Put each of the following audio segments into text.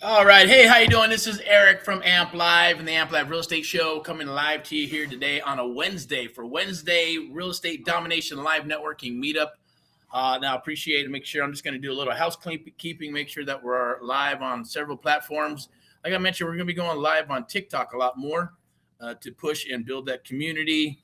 All right. Hey, how you doing? This is Eric from Amp Live and the Amp Live Real Estate Show coming live to you here today on a Wednesday for Wednesday Real Estate Domination Live Networking Meetup. Now, appreciate it. Make sure I'm just going to do a little housekeeping, make sure that we're live on several platforms. Like I mentioned, we're going to be going live on TikTok a lot more to push and build that community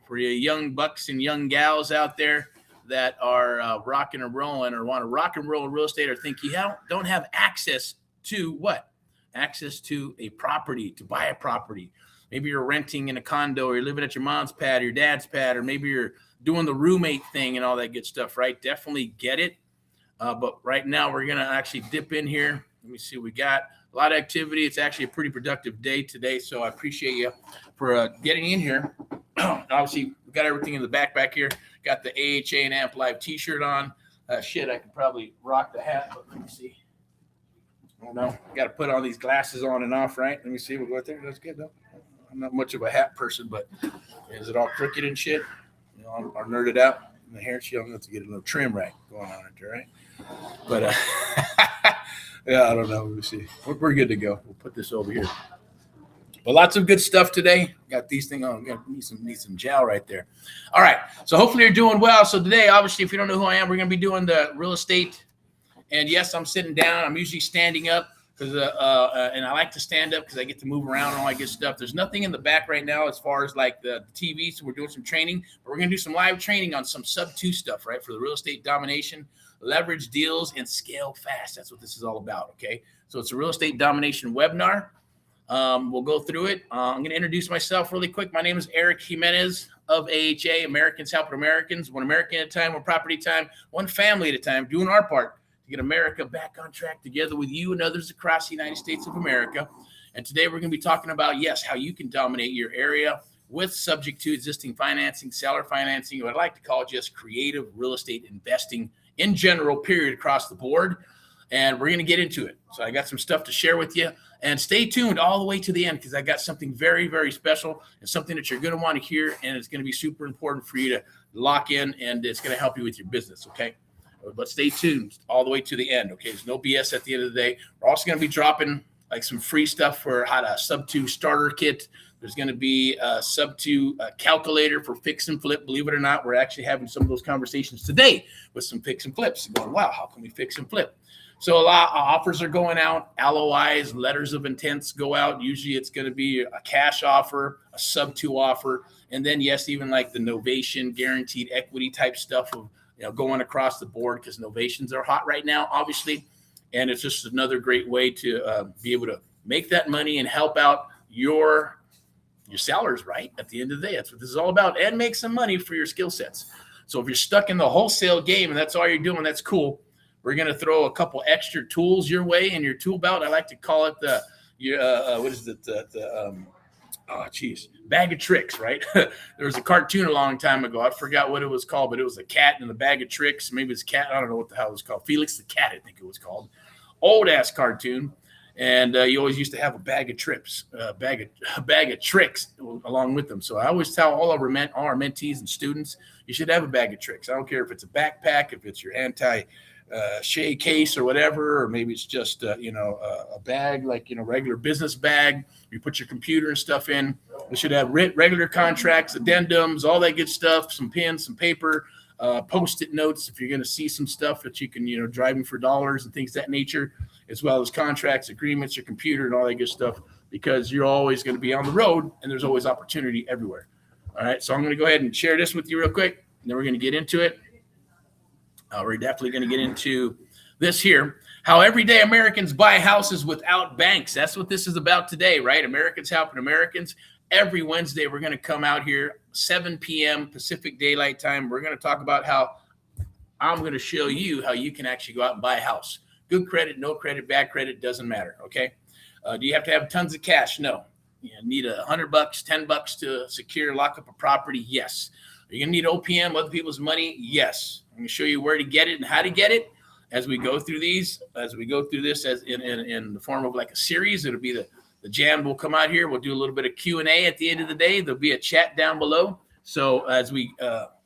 for you young bucks and young gals out there that are rocking and rolling or want to rock and roll in real estate or think you don't have access to what? Access to a property, to buy a property. Maybe you're renting in a condo or you're living at your mom's pad or your dad's pad, or maybe you're doing the roommate thing and all that good stuff, right? Definitely get it. But right now we're going to actually dip in here. Let me see what we got. A lot of activity. It's actually a pretty productive day today. So I appreciate you for getting in here. Obviously, we got everything in the back here. Got the AHA and Amp Live t-shirt on. I could probably rock the hat, but let me see. Oh, no, got to put all these glasses on and off, right? Let me see. We'll go right there. That's good, though. I'm not much of a hat person, but is it all crooked and shit? You know, I'm nerded out. And the hair shield, I'm going to get a little trim right going on right there, right? But, yeah, I don't know. Let me see. We're good to go. We'll put this over here. But lots of good stuff today. Got these things on. Need some gel right there. All right. So hopefully you're doing well. So today, obviously, if you don't know who I am, we're going to be doing the real estate. And yes, I'm sitting down. I'm usually standing up because, and I like to stand up because I get to move around and all that good stuff. There's nothing in the back right now as far as like the TV. So we're doing some training, but we're going to do some live training on some sub-2 stuff, right? For the real estate domination, leverage deals, and scale fast. That's what this is all about. Okay. So it's a real estate domination webinar. We'll go through it. I'm going to introduce myself really quick. My name is Erick Jimenez of AHA, Americans Helping Americans, one American at a time, one property at a time, one family at a time, doing our part to get America back on track together with you and others across the United States of America. And today we're going to be talking about, yes, how you can dominate your area with subject to existing financing, seller financing, what I like to call just creative real estate investing in general, period, across the board. And we're going to get into it. So I got some stuff to share with you. And stay tuned all the way to the end because I got something very, very special and something that you're going to want to hear. And it's going to be super important for you to lock in, and it's going to help you with your business, okay? But stay tuned all the way to the end, okay? There's no BS at the end of the day. We're also going to be dropping like some free stuff for how to sub-2 starter kit. There's going to be a sub-2 calculator for fix and flip. Believe it or not, we're actually having some of those conversations today with some fix and flips. Going, wow, how can we fix and flip? So a lot of offers are going out, LOIs, letters of intents go out. Usually it's going to be a cash offer, a sub-2 offer, and then, yes, even like the novation, guaranteed equity type stuff of going across the board because novations are hot right now, obviously. And it's just another great way to be able to make that money and help out your sellers, right? At the end of the day, that's what this is all about, and make some money for your skill sets. So if you're stuck in the wholesale game and that's all you're doing, that's cool. We're going to throw a couple extra tools your way in your tool belt. I like to call it bag of tricks, right? There was a cartoon a long time ago. I forgot what it was called, but it was a cat in the bag of tricks. Maybe it's a cat. I don't know what the hell it was called. Felix the Cat, I think it was called. Old ass cartoon. And you always used to have a bag of tricks along with them. So I always tell all our mentees and students, you should have a bag of tricks. I don't care if it's a backpack, if it's your anti-shay case or whatever, or maybe it's just a bag like regular business bag. You put your computer and stuff in. We should have regular contracts, addendums, all that good stuff. Some pens, some paper, post-it notes if you're going to see some stuff that you can driving for dollars and things of that nature, as well as contracts, agreements, your computer, and all that good stuff, because you're always going to be on the road and there's always opportunity everywhere. All right, so I'm going to go ahead and share this with you real quick, and then we're going to get into it. We're definitely going to get into this here. How everyday Americans buy houses without banks. That's what this is about today, right? Americans Helping Americans. Every Wednesday, we're going to come out here, 7 p.m. Pacific Daylight Time. We're going to talk about how I'm going to show you how you can actually go out and buy a house. Good credit, no credit, bad credit, doesn't matter, okay? Do you have to have tons of cash? No. You need $100, $10 to secure, lock up a property? Yes. Are you going to need OPM, other people's money? Yes. I'm going to show you where to get it and how to get it as we go through these, as we go through this as in the form of like a series. It'll be the jam will come out here. We'll do a little bit of Q&A at the end of the day. There'll be a chat down below. So as we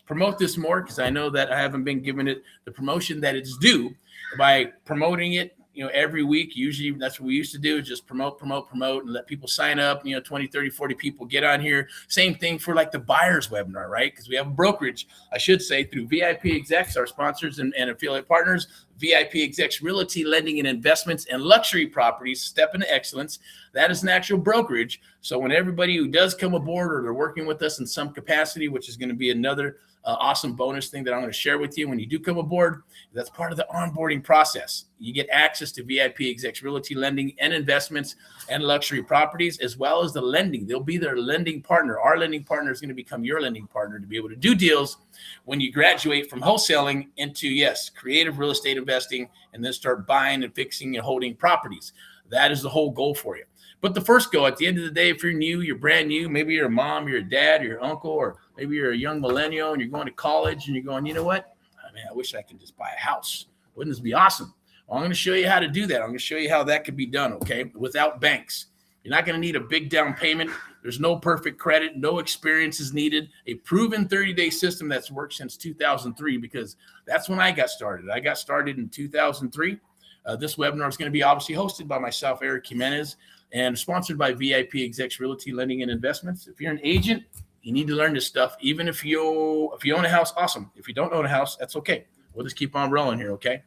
promote this more, because I know that I haven't been given it the promotion that it's due by promoting it every week. Usually that's what we used to do, just promote, and let people sign up, 20, 30, 40 people get on here. Same thing for like the buyers webinar, right? Because we have a brokerage, I should say, through VIP Execs, our sponsors and affiliate partners, VIP Execs Realty, Lending and Investments, and Luxury Properties, Step into Excellence. That is an actual brokerage. So when everybody who does come aboard or they're working with us in some capacity, which is going to be another awesome bonus thing that I'm going to share with you when you do come aboard, that's part of the onboarding process. You get access to VIP Execs Realty, Lending and Investments, and Luxury Properties, as well as the lending. They'll be their lending partner. Our lending partner is going to become your lending partner to be able to do deals when you graduate from wholesaling into, yes, creative real estate investing, and then start buying and fixing and holding properties. That is the whole goal for you. But the first goal, at the end of the day, if you're new, you're brand new, maybe you're a mom, you're a dad, you're your uncle, or maybe you're a young millennial and you're going to college and you're going, you know what? I wish I could just buy a house. Wouldn't this be awesome? Well, I'm going to show you how to do that. I'm going to show you how that could be done, okay, without banks. You're not going to need a big down payment. There's no perfect credit. No experience is needed. A proven 30-day system that's worked since 2003, because that's when I got started. I got started in 2003. This webinar is going to be obviously hosted by myself, Erick Jimenez, and sponsored by VIP Execs Realty, Lending and Investments. If you're an agent, you need to learn this stuff. Even if you own a house, awesome. If you don't own a house, that's okay. We'll just keep on rolling here, okay?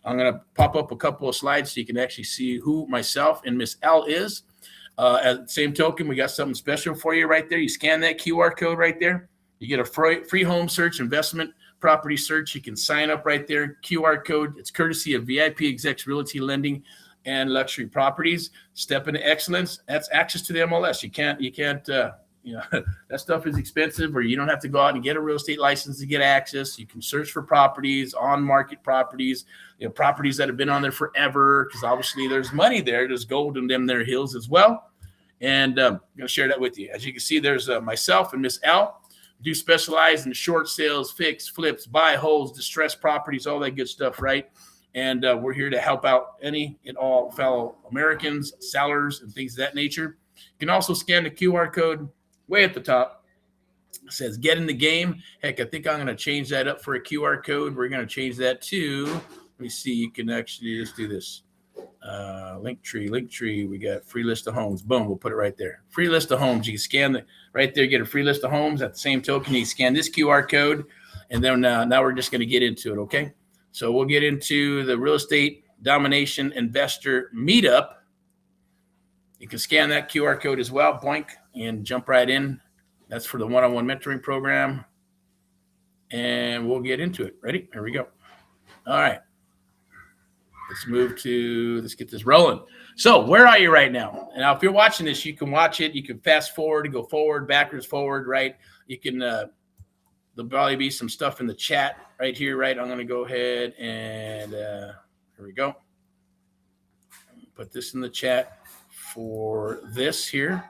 I'm going to pop up a couple of slides so you can actually see who myself and Miss L is. At the same token, we got something special for you right there. You scan that QR code right there. You get a free home search, investment property search. You can sign up right there. QR code. It's courtesy of VIP Execs Realty, Lending and Luxury Properties. Step into Excellence. That's access to the MLS. You can't that stuff is expensive, or you don't have to go out and get a real estate license to get access. You can search for properties, on market properties, properties that have been on there forever, because obviously there's money there. There's gold in them there hills as well. And I'm going to share that with you. As you can see, there's myself and Miss L. Do specialize in short sales, fix, flips, buy, holds, distressed properties, all that good stuff, right? And we're here to help out any and all fellow Americans, sellers, and things of that nature. You can also scan the QR code way at the top. It says get in the game. Heck, I think I'm going to change that up for a QR code. We're going to change that to, let me see, you can actually just do this. Linktree. We got free list of homes. Boom, we'll put it right there. Free list of homes. You can scan right there, get a free list of homes. At the same token, you scan this QR code. And then now we're just going to get into it, okay? So we'll get into the Real Estate Domination Investor Meetup. You can scan that QR code as well, blank, and jump right in. That's for the one-on-one mentoring program. And we'll get into it. Ready? Here we go. All right. Let's get this rolling. So where are you right now? Now, if you're watching this, you can watch it. You can fast forward, go forward, backwards, forward, right? You can, there'll probably be some stuff in the chat right here, right? I'm going to go ahead and here we go. Put this in the chat for this here.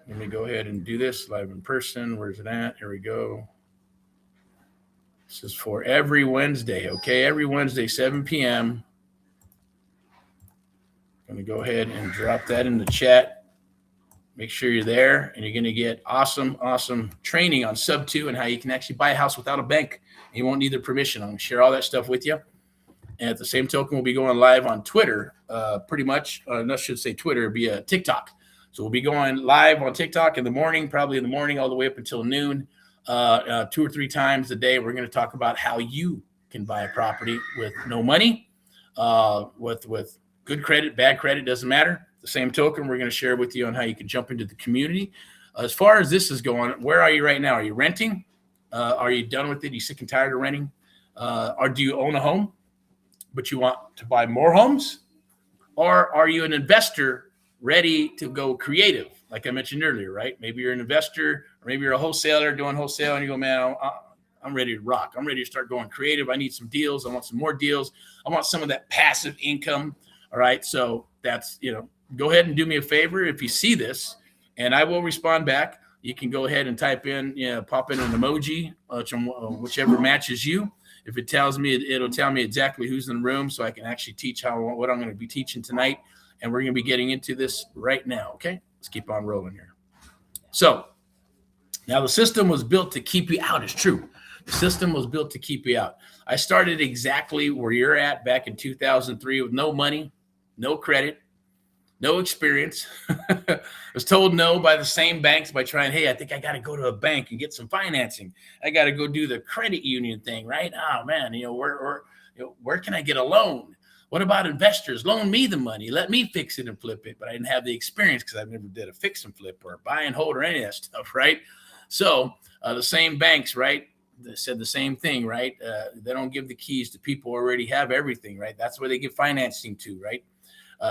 Let me go ahead and do this live in person. Where's it at? Here we go. This is for every Wednesday, okay? Every Wednesday, 7 p.m. I'm going to go ahead and drop that in the chat. Make sure you're there, and you're going to get awesome training on Sub 2 and how you can actually buy a house without a bank. And you won't need their permission. I'm going to share all that stuff with you. And at the same token, we'll be going live on Twitter, pretty much. I should say Twitter, via TikTok. So we'll be going live on TikTok in the morning, probably in the morning all the way up until noon, 2 or 3 times a day. We're going to talk about how you can buy a property with no money, with good credit, bad credit, doesn't matter. The same token, we're going to share with you on how you can jump into the community. As far as this is going, where are you right now? Are you renting? Are you done with it? Are you sick and tired of renting? Or do you own a home, but you want to buy more homes? Or are you an investor ready to go creative, like I mentioned earlier, right? Maybe you're an investor, or maybe you're a wholesaler doing wholesale, and you go, man, I'm ready to rock. I'm ready to start going creative. I need some deals. I want some more deals. I want some of that passive income. All right. So that's, go ahead and do me a favor. If you see this, and I will respond back, you can go ahead and type in, pop in an emoji, whichever matches you. If it tells me, it'll tell me exactly who's in the room, so I can actually teach what I'm going to be teaching tonight. And we're going to be getting into this right now. Okay. Let's keep on rolling here. So now the system was built to keep you out. It's true. The system was built to keep you out. I started exactly where you're at back in 2003 with no money, no credit, no experience. I was told no by the same banks by trying, hey, I think I got to go to a bank and get some financing. I got to go do the credit union thing, right? Oh, man, where can I get a loan? What about investors? Loan me the money. Let me fix it and flip it. But I didn't have the experience because I never did a fix and flip or buy and hold or any of that stuff, right? So the same banks, right, they said the same thing, right? They don't give the keys to people who already have everything, right? That's where they give financing to, right?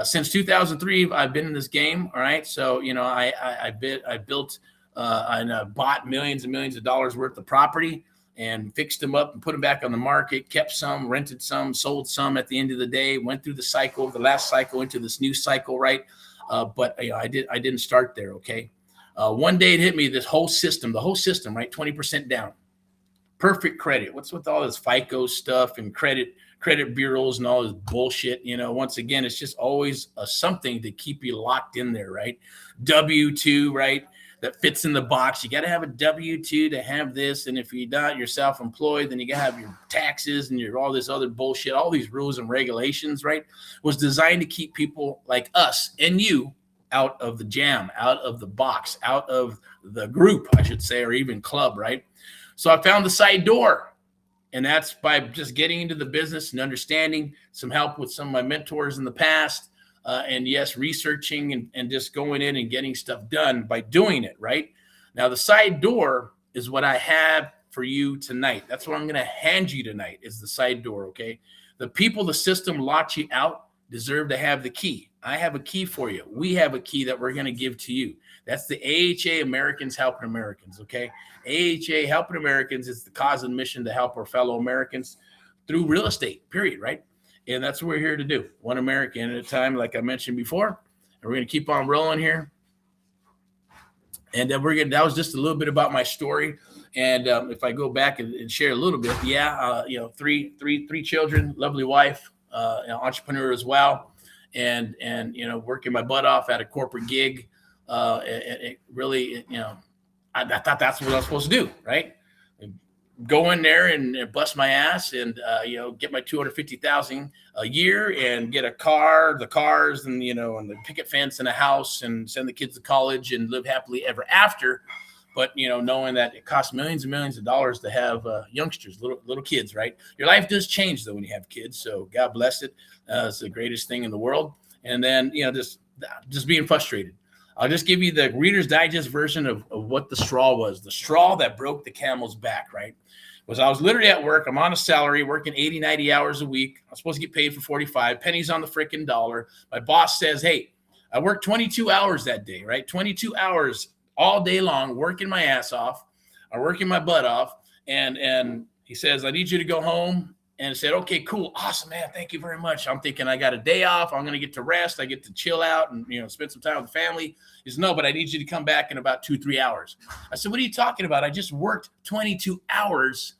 Since 2003, I've been in this game, all right? So, I built and bought millions and millions of dollars worth of property and fixed them up and put them back on the market, kept some, rented some, sold some at the end of the day, went through the last cycle into this new cycle, right? But I didn't start there, okay? One day it hit me, the whole system, right? 20% down. Perfect credit. What's with all this FICO stuff and credit bureaus and all this bullshit? Once again, it's just always something to keep you locked in there, right? W-2, right? That fits in the box. You got to have a W-2 to have this. And if you're not, you're self-employed, then you got to have your taxes and all this other bullshit, all these rules and regulations, right? Was designed to keep people like us and you out of the jam, out of the box, out of the group, I should say, or even club, right? So I found the side door. And that's by just getting into the business and understanding, some help with some of my mentors in the past. And yes, researching and just going in and getting stuff done by doing it, right? Now, the side door is what I have for you tonight. That's what I'm going to hand you tonight is the side door, okay? The people the system locked you out deserve to have the key. I have a key for you. We have a key that we're going to give to you. That's the AHA, Americans Helping Americans, okay? AHA Helping Americans is the cause and mission to help our fellow Americans through real estate, period, right? And that's what we're here to do, one American at a time, like I mentioned before. And we're going to keep on rolling here. And then that was just a little bit about my story. And if I go back and share a little bit, three children, lovely wife, entrepreneur as well. And working my butt off at a corporate gig. It really, I thought that's what I was supposed to do, right? Go in there and bust my ass and, get my $250,000 a year and get the cars and, and the picket fence and a house and send the kids to college and live happily ever after. But, knowing that it costs millions and millions of dollars to have youngsters, little kids, right? Your life does change, though, when you have kids. So God bless it. It's the greatest thing in the world. And then, just being frustrated. I'll just give you the Reader's Digest version of what the straw was. The straw that broke the camel's back, right? Was I was literally at work. I'm on a salary, working 80, 90 hours a week. I'm supposed to get paid for 45, pennies on the freaking dollar. My boss says, hey, I worked 22 hours that day, right? 22 hours all day long, working my ass off. I'm working my butt off. And he says, I need you to go home. And I said, okay, cool. Awesome, man. Thank you very much. I'm thinking I got a day off. I'm going to get to rest. I get to chill out and, spend some time with the family. He says, no, but I need you to come back in about 2-3 hours. I said, what are you talking about? I just worked 22 hours.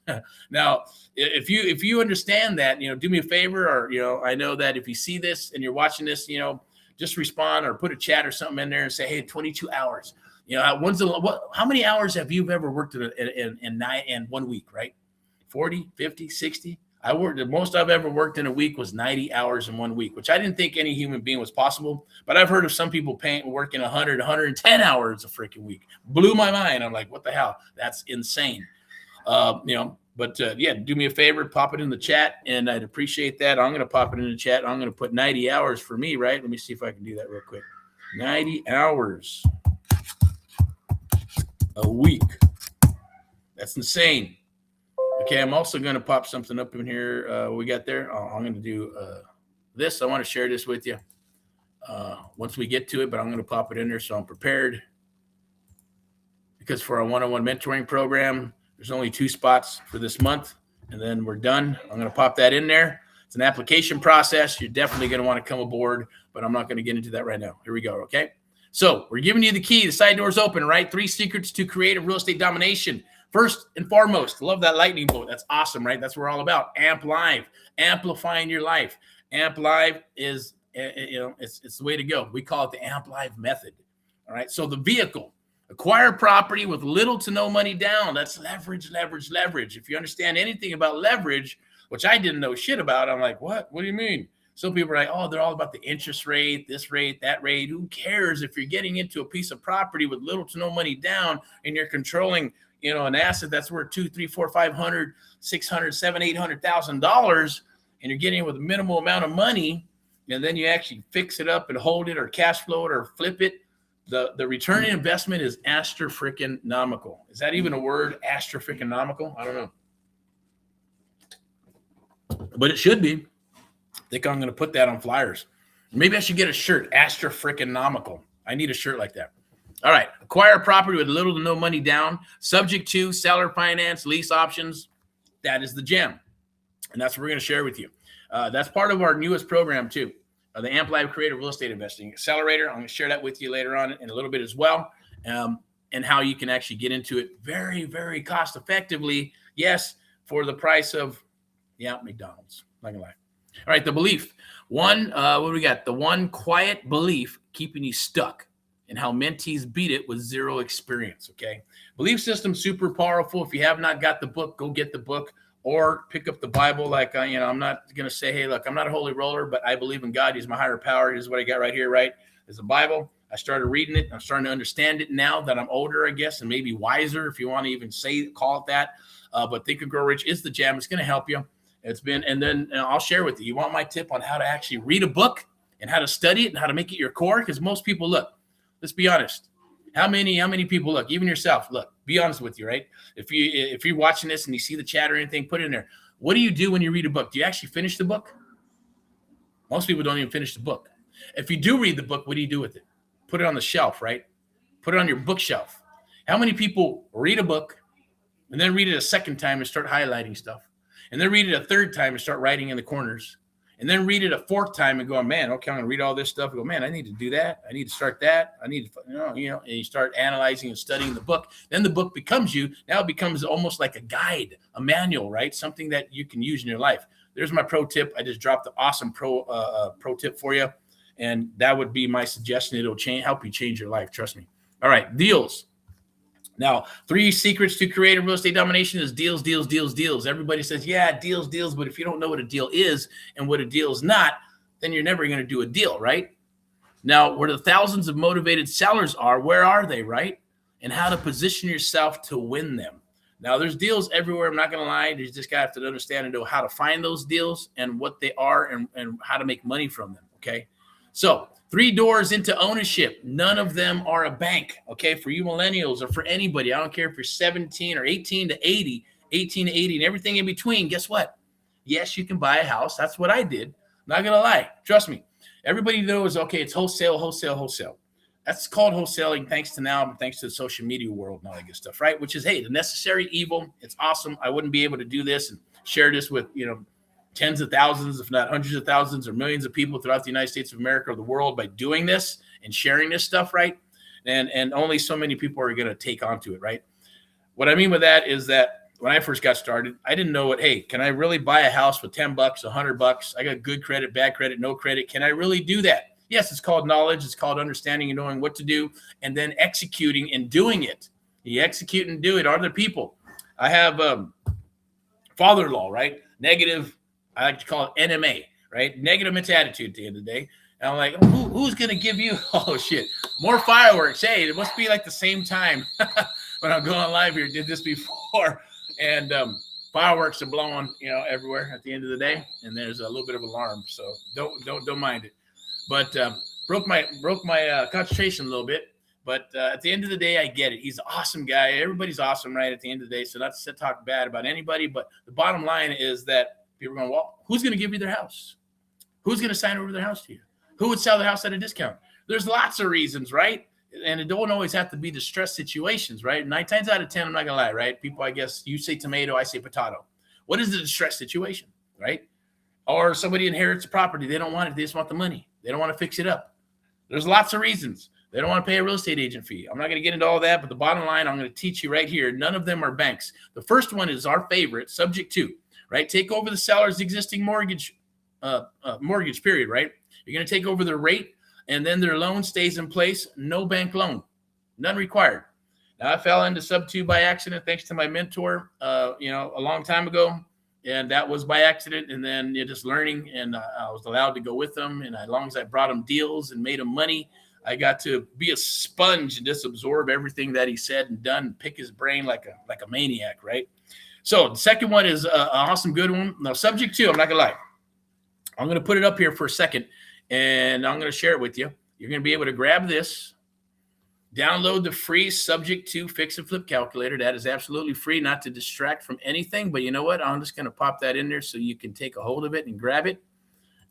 Now, if you understand that, do me a favor, or, I know that if you see this and you're watching this, just respond or put a chat or something in there and say, hey, 22 hours. How many hours have you ever worked in 1 week, right? 40, 50, 60? The most I've ever worked in a week was 90 hours in 1 week, which I didn't think any human being was possible. But I've heard of some people working 100, 110 hours a freaking week. Blew my mind. I'm like, what the hell? That's insane. But do me a favor, pop it in the chat, and I'd appreciate that. I'm going to pop it in the chat. I'm going to put 90 hours for me, right? Let me see if I can do that real quick. 90 hours a week. That's insane. Okay, I'm also going to pop something up in here. We got there. I'm going to do this. I want to share this with you once we get to it, but I'm going to pop it in there so I'm prepared. Because for our one-on-one mentoring program, there's only 2 spots for this month, and then we're done. I'm going to pop that in there. It's an application process. You're definitely going to want to come aboard, but I'm not going to get into that right now. Here we go, okay? So we're giving you the key. The side door's open, right? 3 secrets to creative real estate domination. First and foremost, love that lightning bolt. That's awesome, right? That's what we're all about. Amp Live, amplifying your life. Amp Live is, it's the way to go. We call it the Amp Live method. All right. So the vehicle, Acquire property with little to no money down. That's leverage, leverage, leverage. If you understand anything about leverage, which I didn't know shit about, I'm like, what? What do you mean? Some people are like, oh, they're all about the interest rate, this rate, that rate. Who cares if you're getting into a piece of property with little to no money down and you're controlling, an asset that's worth $200,000, $300,000, $400,000, $500,000, $600,000, $700,000, $800,000, and you're getting it with a minimal amount of money, and then you actually fix it up and hold it or cash flow it or flip it. The return on investment is astro-freaking-nomical. Is that even a word? Astro-freaking-nomical? I don't know. But it should be. I think I'm going to put that on flyers. Maybe I should get a shirt, astro-freaking-nomical. I need a shirt like that. All right. Acquire property with little to no money down, subject to seller finance, lease options. That is the gem. And that's what we're going to share with you. That's part of our newest program, too. The Amp Live Creative Real Estate Investing Accelerator. I'm going to share that with you later on in a little bit as well, and how you can actually get into it very, very cost effectively. Yes, for the price of, McDonald's. Not going to lie. All right, the belief. What do we got? The one quiet belief keeping you stuck and how mentees beat it with zero experience, okay? Belief system, super powerful. If you have not got the book, go get the book. Or pick up the Bible. Like, I'm not going to say, hey, look, I'm not a holy roller, but I believe in God. He's my higher power. This is what I got right here, right? There's a Bible. I started reading it. I'm starting to understand it now that I'm older, I guess, and maybe wiser, if you want to even call it that. But Think and Grow Rich is the jam. It's going to help you. And then I'll share with you. You want my tip on how to actually read a book and how to study it and how to make it your core? Because most people, look, let's be honest. How many people, look, even yourself, look, be honest with you, right? If you're watching this and you see the chat or anything, put it in there. What do you do when you read a book? Do you actually finish the book? Most people don't even finish the book. If you do read the book, what do you do with it? Put it on the shelf, right? Put it on your bookshelf. How many people read a book and then read it a second time and start highlighting stuff? And then read it a third time and start writing in the corners? And then read it a fourth time and go, man, okay, I'm going to read all this stuff. And go, man, I need to do that. I need to start that. I need to, and you start analyzing and studying the book. Then the book becomes you. Now it becomes almost like a guide, a manual, right? Something that you can use in your life. There's my pro tip. I just dropped the awesome pro tip for you. And that would be my suggestion. It'll help you change your life. Trust me. All right. Deals. Now, 3 secrets to creative real estate domination is deals, deals, deals, deals. Everybody says, yeah, deals, deals. But if you don't know what a deal is and what a deal is not, then you're never going to do a deal, right? Now, where the thousands of motivated sellers are, where are they, right? And how to position yourself to win them. Now, there's deals everywhere. I'm not going to lie. You just got to understand and know how to find those deals and what they are and how to make money from them, okay? So 3 doors into ownership. None of them are a bank, okay? For you millennials or for anybody, I don't care if you're 17 or 18 to 80, and everything in between, guess what? Yes, you can buy a house. That's what I did. Not going to lie. Trust me. Everybody knows, okay, it's wholesale, wholesale, wholesale. That's called wholesaling thanks to the social media world and all that good stuff, right? Which is, hey, the necessary evil. It's awesome. I wouldn't be able to do this and share this with, tens of thousands, if not hundreds of thousands or millions of people throughout the United States of America or the world by doing this and sharing this stuff, right? And only so many people are going to take onto it, right? What I mean with that is that when I first got started, I didn't know hey, can I really buy a house for $10, $100? I got good credit, bad credit, no credit. Can I really do that? Yes, it's called knowledge. It's called understanding and knowing what to do and then executing and doing it. You execute and do it. Other people. I have father-in-law, right? Negative. I like to call it NMA, right? Negative mental attitude at the end of the day. And I'm like, who's going to give you, oh, shit, more fireworks? Hey, it must be like the same time when I'm going live here. Did this before. And fireworks are blowing, everywhere at the end of the day. And there's a little bit of alarm. So don't mind it. But broke my concentration a little bit. But at the end of the day, I get it. He's an awesome guy. Everybody's awesome, right, at the end of the day. So not to talk bad about anybody. But the bottom line is that people are going, well, who's going to give you their house? Who's going to sign over their house to you? Who would sell the house at a discount? There's lots of reasons, right? And it don't always have to be distressed situations, right? 9 times out of 10, I'm not going to lie, right? People, I guess, you say tomato, I say potato. What is the distressed situation, right? Or somebody inherits a property. They don't want it. They just want the money. They don't want to fix it up. There's lots of reasons. They don't want to pay a real estate agent fee. I'm not going to get into all that, but the bottom line, I'm going to teach you right here. None of them are banks. The first one is our favorite, subject to, right? Take over the seller's existing mortgage period, right? You're going to take over their rate, and then their loan stays in place. No bank loan, none required. Now, I fell into sub 2 by accident, thanks to my mentor, a long time ago. And that was by accident. And then just learning, and I was allowed to go with them. And as long as I brought him deals and made him money, I got to be a sponge and just absorb everything that he said and done, and pick his brain like a maniac, right? So the second one is an awesome, good one. Now, subject 2, I'm not going to lie. I'm going to put it up here for a second, and I'm going to share it with you. You're going to be able to grab this, download the free subject 2 fix and flip calculator. That is absolutely free, not to distract from anything. But you know what? I'm just going to pop that in there so you can take a hold of it and grab it.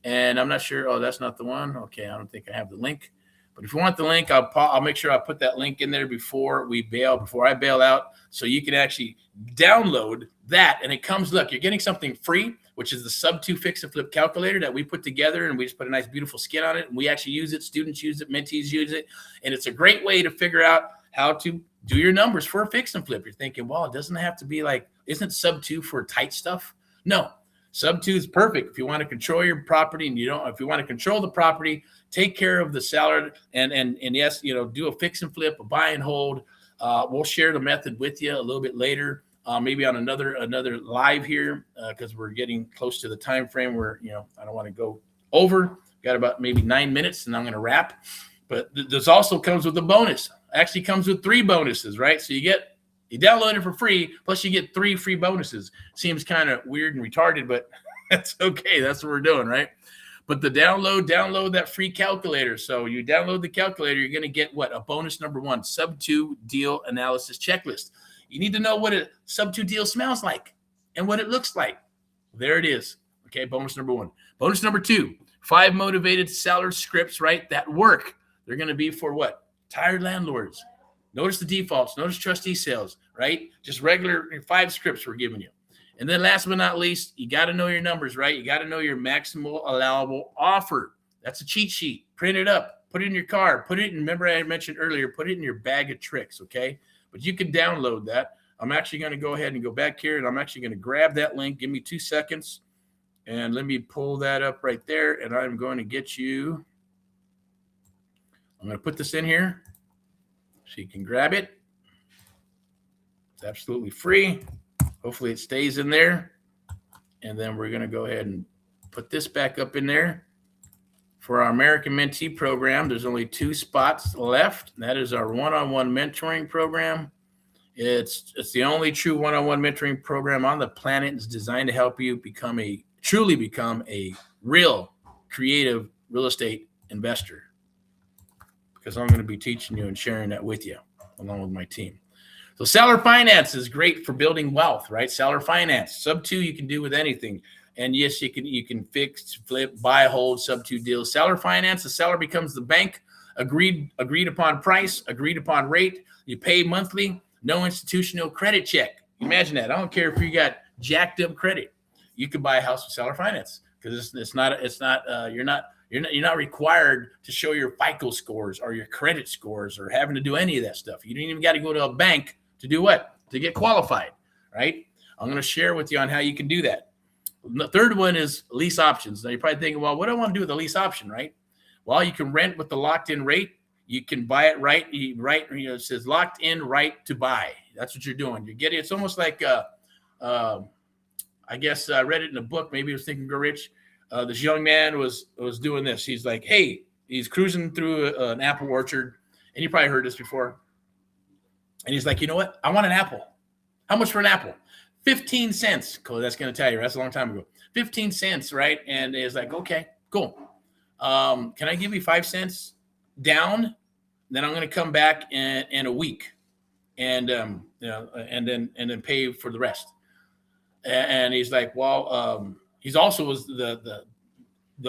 And I'm not sure. Oh, that's not the one. Okay, I don't think I have the link. But if you want the link, I'll make sure I put that link in there before I bail out, so you can actually download that. And it comes, look, you're getting something free, which is the sub 2 fix and flip calculator that we put together, and we just put a nice, beautiful skin on it. And we actually use it. Students use it. Mentees use it. And it's a great way to figure out how to do your numbers for a fix and flip. You're thinking, well, it doesn't have to be like, isn't sub 2 for tight stuff? No. Sub 2 is perfect if you want to control your property, and if you want to control the property, take care of the seller, and yes, do a fix and flip, a buy and hold. We'll share the method with you a little bit later, maybe on another live here, because we're getting close to the time frame where I don't want to go over. Got about maybe 9 minutes, and I'm going to wrap. But this also comes with a bonus. Actually, comes with 3 bonuses, right? So you download it for free, plus you get 3 free bonuses. Seems kind of weird and retarded, but that's okay. That's what we're doing, right? But the download that free calculator. So you download the calculator, you're going to get what? A bonus number 1, sub 2 deal analysis checklist. You need to know what a sub 2 deal smells like and what it looks like. There it is. Okay, bonus number 1. Bonus number 2, 5 motivated seller scripts, right, that work. They're going to be for what? Tired landlords. Notice the defaults. Notice trustee sales, right? Just regular 5 scripts we're giving you. And then last but not least, you got to know your numbers, right? You got to know your maximal allowable offer. That's a cheat sheet. Print it up. Put it in your car. Remember I mentioned earlier, put it in your bag of tricks, okay? But you can download that. I'm actually going to go ahead and go back here, and I'm actually going to grab that link. Give me 2 seconds. And let me pull that up right there, and I'm going to get you. I'm going to put this in here so you can grab it. It's absolutely free. Hopefully it stays in there. And then we're going to go ahead and put this back up in there. For our American Mentee program, there's only 2 spots left. That is our one-on-one mentoring program. It's the only true one-on-one mentoring program on the planet. It's designed to help you truly become a real creative real estate investor. Because I'm going to be teaching you and sharing that with you along with my team. So seller finance is great for building wealth, right? Seller finance. Sub 2 you can do with anything. And yes, you can fix, flip, buy, hold, sub 2 deals. Seller finance, the seller becomes the bank, agreed upon price, agreed upon rate. You pay monthly, no institutional credit check. Imagine that. I don't care if you got jacked up credit. You can buy a house with seller finance because you're not required to show your FICO scores or your credit scores or having to do any of that stuff. You don't even got to go to a bank to do what? To get qualified, right? I'm going to share with you on how you can do that. The third one is lease options. Now you're probably thinking, well, what do I want to do with the lease option, right? Well, you can rent with the locked-in rate. You can buy it right. It says locked-in right to buy. That's what you're doing. You're getting. It's almost like, I guess I read it in a book. Maybe I was thinking Go Rich. This young man was doing this. He's like, hey, he's cruising through an apple orchard, and you probably heard this before. And he's like, you know what? I want an apple. How much for an apple? 15 cents. Cool. That's going to tell you. That's a long time ago. 15 cents, right? And he's like, okay, cool. Can I give you 5 cents down? Then I'm going to come back in a week, and and then pay for the rest. And he's like, well, he's also was the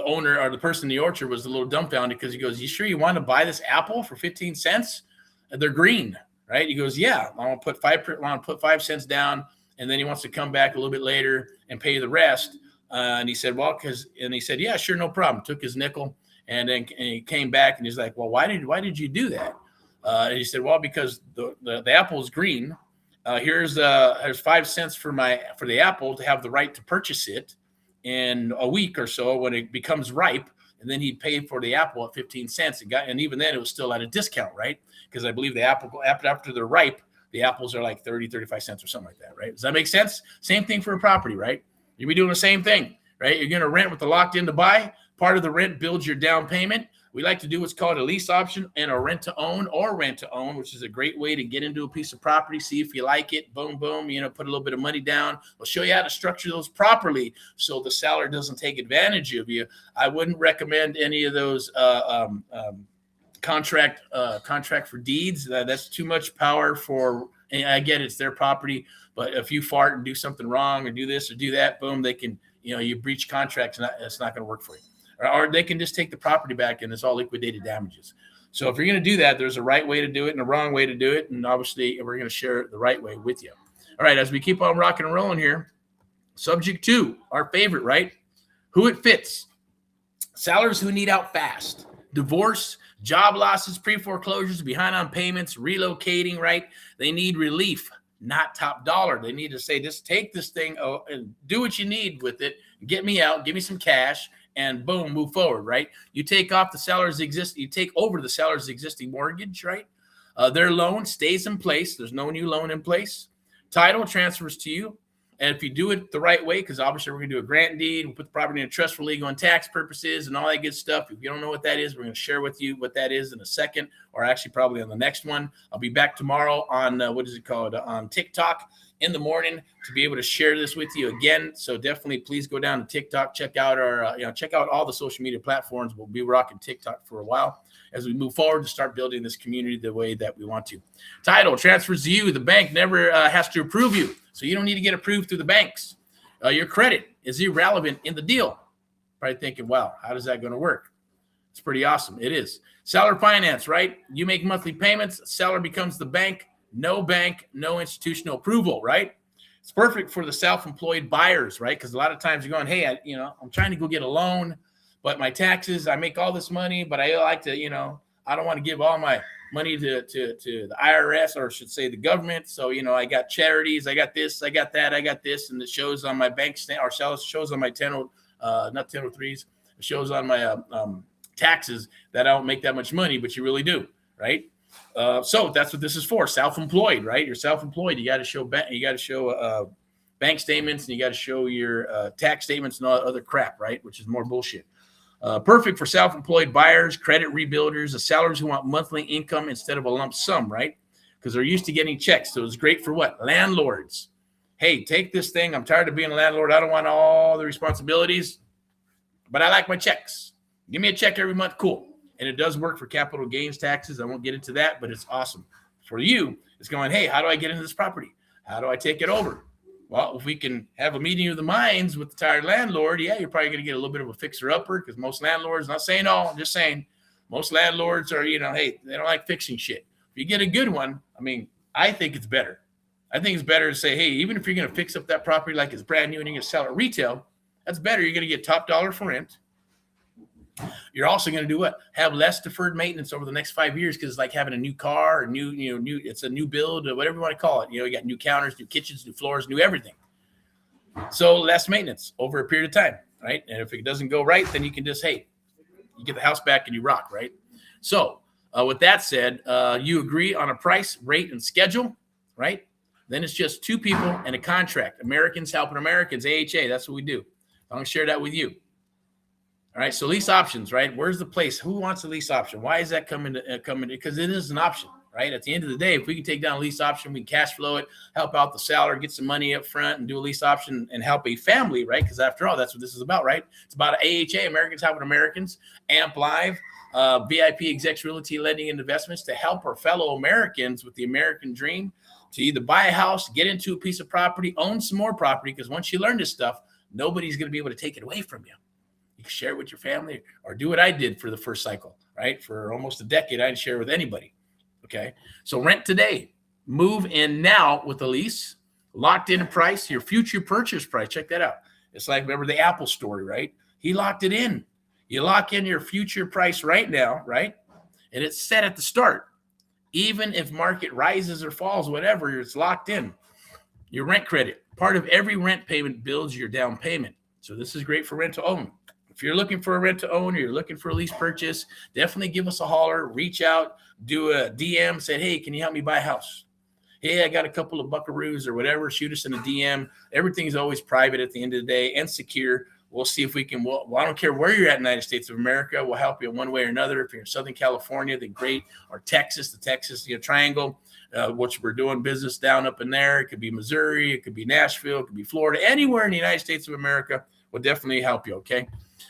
owner or the person in the orchard was a little dumbfounded because he goes, you sure you want to buy this apple for 15 cents? They're green, right? He goes, yeah, I want to put 5 cents down. And then he wants to come back a little bit later and pay the rest. And he said, he said, yeah, sure. No problem. Took his nickel and he came back and he's like, well, why did you do that? And he said, well, because the apple is green. Here's 5 cents for the apple to have the right to purchase it in a week or so when it becomes ripe. and then he'd pay for the apple at 15 cents. And even then, it was still at a discount, right? Because I believe the apple, after they're ripe, the apples are like 30, 35 cents or something like that, right? Does that make sense? Same thing for a property, right? You'll be doing the same thing, right? You're going to rent with the locked in to buy. Part of the rent builds your down payment. We like to do what's called a lease option and a rent to own or rent to own, which is a great way to get into a piece of property, see if you like it, boom, boom, put a little bit of money down. We'll show you how to structure those properly so the seller doesn't take advantage of you. I wouldn't recommend any of those contract for deeds. That's too much power for, and I get it's their property, but if you fart and do something wrong or do this or do that, boom, they can, you breach contracts and it's not going to work for you. Or they can just take the property back and it's all liquidated damages. So if you're going to do that, there's a right way to do it and a wrong way to do it. And obviously we're going to share the right way with you. All right, as we keep on rocking and rolling here, subject 2, our favorite, right? Who it fits. Sellers who need out fast. Divorce, job losses, pre-foreclosures, behind on payments, relocating, right? They need relief, not top dollar. They need to say, just take this thing and do what you need with it. Get me out, give me some cash, and boom, move forward, right? You take over the seller's existing mortgage, right? Their loan stays in place. There's no new loan in place. Title transfers to you. And if you do it the right way, because obviously we're going to do a grant deed, we'll put the property in a trust for legal and tax purposes and all that good stuff. If you don't know what that is, we're going to share with you what that is in a second, or actually probably on the next one. I'll be back tomorrow on, on TikTok in the morning to be able to share this with you again. So definitely please go down to TikTok, check out check out all the social media platforms. We'll be rocking TikTok for a while as we move forward to start building this community the way that we want to. Title transfers to you. The bank never has to approve you. So you don't need to get approved through the banks. Your credit is irrelevant in the deal. Probably thinking, wow, how is that going to work? It's pretty awesome. It is. Seller finance, right? You make monthly payments. Seller becomes the bank. No bank, no institutional approval, right? It's perfect for the self-employed buyers, right? Because a lot of times you're going, hey, I'm trying to go get a loan, but my taxes, I make all this money, but I like to, I don't want to give all my money to the IRS, or I should say the government. So, I got charities, I got this, I got that, I got this, and it shows on my bank statement, or shows on my 1003s, it shows on my taxes that I don't make that much money, but you really do, right? So that's what this is for. Self-employed, right? You're self-employed. You got to show bank statements, and you got to show your tax statements and all that other crap, right? Which is more bullshit. Perfect for self-employed buyers, credit rebuilders, the sellers who want monthly income instead of a lump sum, right? Because they're used to getting checks. So it's great for what? Landlords. Hey, take this thing. I'm tired of being a landlord. I don't want all the responsibilities, but I like my checks. Give me a check every month. Cool. And it does work for capital gains taxes. I won't get into that, but it's awesome. For you, it's going, hey, how do I get into this property? How do I take it over? Well, if we can have a meeting of the minds with the tired landlord, yeah, you're probably going to get a little bit of a fixer-upper, because most landlords, not saying all, I'm just saying, most landlords are, hey, they don't like fixing shit. If you get a good one, I think it's better. I think it's better to say, hey, even if you're going to fix up that property like it's brand new and you're going to sell it retail, that's better. You're going to get top dollar for rent. You're also going to do what? Have less deferred maintenance over the next 5 years, because it's like having a new car, or it's a new build, or whatever you want to call it. You got new counters, new kitchens, new floors, new everything. So less maintenance over a period of time, right? And if it doesn't go right, then you can just, hey, you get the house back and you rock, right? So with that said, you agree on a price, rate, and schedule, right? Then it's just two people and a contract. Americans helping Americans, AHA, that's what we do. I'm going to share that with you. All right, so lease options, right? Where's the place? Who wants a lease option? Why is that coming? Because it is an option, right? At the end of the day, if we can take down a lease option, we can cash flow it, help out the seller, get some money up front, and do a lease option and help a family, right? Because after all, that's what this is about, right? It's about AHA, Americans Helping Americans, AMP Live, VIP Execs Realty Lending and Investments, to help our fellow Americans with the American dream to either buy a house, get into a piece of property, own some more property, because once you learn this stuff, nobody's going to be able to take it away from you. Share it with your family, or do what I did for the first cycle, right? For almost a decade, I didn't share with anybody. Okay. So rent today, move in now with a lease, locked in a price, your future purchase price. Check that out. It's like, remember the Apple story, right? He locked it in. You lock in your future price right now, right? And it's set at the start. Even if market rises or falls, whatever, it's locked in. Your rent credit, part of every rent payment builds your down payment. So this is great for rent to own. If you're looking for a rent to own or you're looking for a lease purchase, definitely give us a holler, reach out, do a DM, say, hey, can you help me buy a house? Hey, I got a couple of buckaroos or whatever. Shoot us in a DM. Everything's always private at the end of the day and secure. We'll see if we can. Well, I don't care where you're at in the United States of America. We'll help you in one way or another. If you're in Southern California, then great. Or Texas, the Texas Triangle, which we're doing business down up in there. It could be Missouri. It could be Nashville. It could be Florida. Anywhere in the United States of America will definitely help you, okay?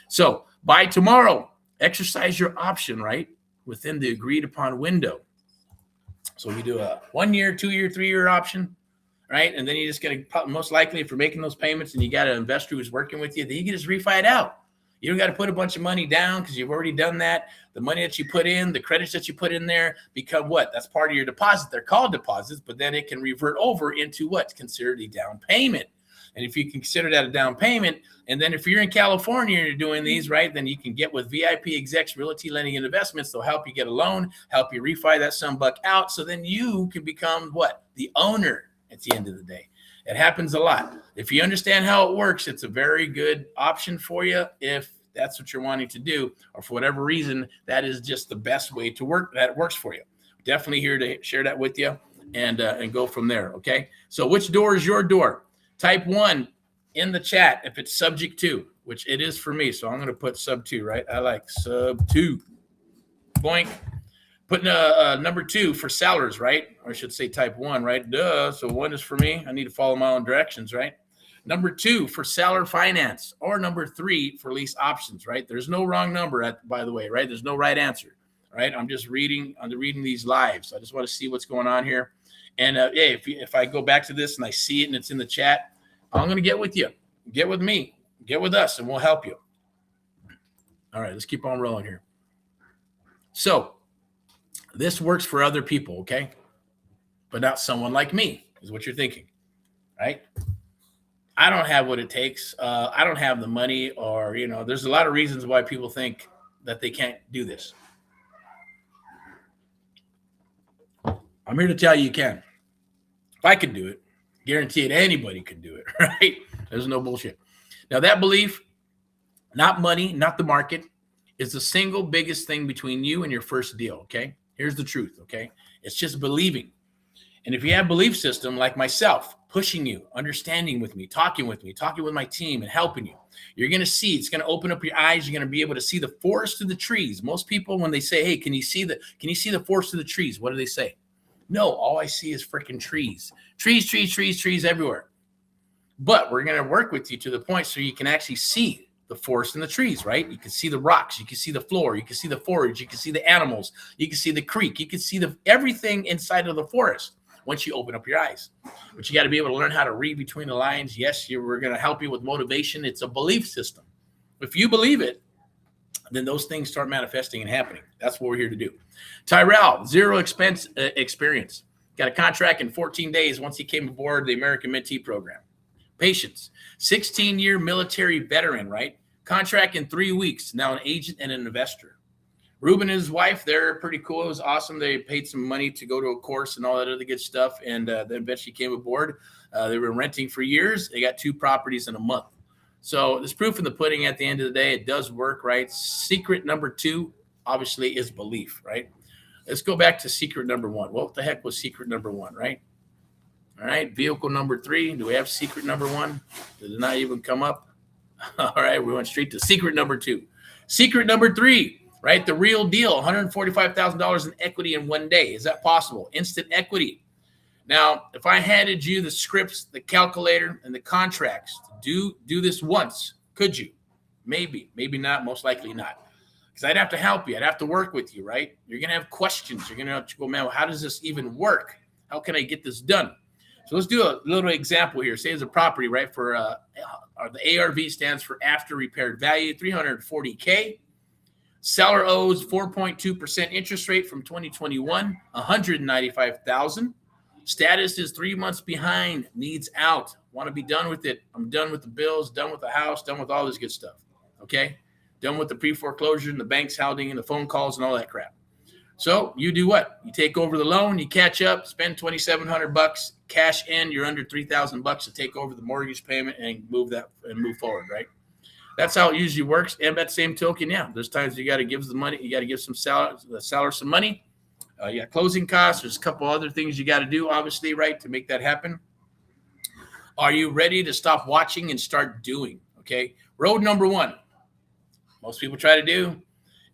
So by tomorrow, exercise your option, right, within the agreed upon window. So you do a 1 year, 2 year, 3 year option, right? And then you're just going to, most likely, if you're making those payments and you got an investor who's working with you, then you can just refi it out. You don't got to put a bunch of money down because you've already done that. The money that you put in, the credits that you put in there become what? That's part of your deposit. They're called deposits, but then it can revert over into what's considered a down payment. And if you consider that a down payment, and then if you're in California and you're doing these, right, then you can get with VIP Execs Realty Lending and Investments. They'll help you get a loan, help you refi that some buck out. So then you can become what? The owner at the end of the day. It happens a lot. If you understand how it works, it's a very good option for you if that's what you're wanting to do, or for whatever reason, that is just the best way to work. That works for you. Definitely here to share that with you and go from there, okay? So which door is your door? Type 1 in the chat if it's subject to, which it is for me. So I'm going to put sub 2, right? I like sub 2. Boink. Putting a number 2 for sellers, right? Or I should say type 1, right? Duh. So 1 is for me. I need to follow my own directions, right? Number 2 for seller finance, or number 3 for lease options, right? There's no wrong number, by the way, right? There's no right answer, right? I'm just reading these live. So I just want to see what's going on here. And hey, if I go back to this and I see it and it's in the chat, I'm going to get with you. Get with me. Get with us, and we'll help you. All right, let's keep on rolling here. So this works for other people, okay? But not someone like me, is what you're thinking, right? I don't have what it takes. I don't have the money, or, there's a lot of reasons why people think that they can't do this. I'm here to tell you can. If I could do it, guarantee it, anybody could do it, right? There's no bullshit. Now, that belief, not money, not the market, is the single biggest thing between you and your first deal, okay? Here's the truth, okay? It's just believing. And if you have a belief system like myself, pushing you, understanding with me, talking with my team and helping you, you're going to see, it's going to open up your eyes. You're going to be able to see the forest through the trees. Most people, when they say, hey, can you see the forest through the trees? What do they say? No, all I see is freaking trees. Trees everywhere. But we're going to work with you to the point so you can actually see the forest and the trees, right? You can see the rocks. You can see the floor. You can see the forage. You can see the animals. You can see the creek. You can see everything inside of the forest once you open up your eyes. But you got to be able to learn how to read between the lines. Yes, we're going to help you with motivation. It's a belief system. If you believe it, then those things start manifesting and happening. That's what we're here to do. Tyrell, zero expense experience. Got a contract in 14 days once he came aboard the American Mentee program. Patience, 16-year military veteran, right? Contract in 3 weeks, now an agent and an investor. Ruben and his wife, they're pretty cool. It was awesome. They paid some money to go to a course and all that other good stuff, and then eventually came aboard. They were renting for years. They got 2 properties in a month. So there's proof in the pudding at the end of the day. It does work, right? Secret number 2, obviously, is belief, right? Let's go back to secret number 1. What the heck was secret number 1, right? All right, vehicle number 3. Do we have secret number 1? Did it not even come up? All right, we went straight to secret number 2. Secret number 3, right? The real deal, $145,000 in equity in 1 day. Is that possible? Instant equity. Now, if I handed you the scripts, the calculator, and the contracts to do this once, could you? Maybe not, most likely not. Because I'd have to help you. I'd have to work with you, right? You're going to have questions. You're going to have to go, man, how does this even work? How can I get this done? So let's do a little example here. Say it's a property, right? For the ARV stands for after repaired value, $340K. Seller owes 4.2% interest rate from 2021, $195,000. Status is 3 months behind, needs out. Want to be done with it. I'm done with the bills, done with the house, done with all this good stuff. Okay? Done with the pre-foreclosure and the bank's hounding and the phone calls and all that crap. So you do what? You take over the loan, you catch up, spend $2,700, cash in, you're under $3,000 to take over the mortgage payment and move forward, right? That's how it usually works. And at the same token, yeah, there's times you got to give the money. You got to give the seller some money. You got closing costs. There's a couple other things you got to do, obviously, right, to make that happen. Are you ready to stop watching and start doing? Okay. Road number one. Most people try to do.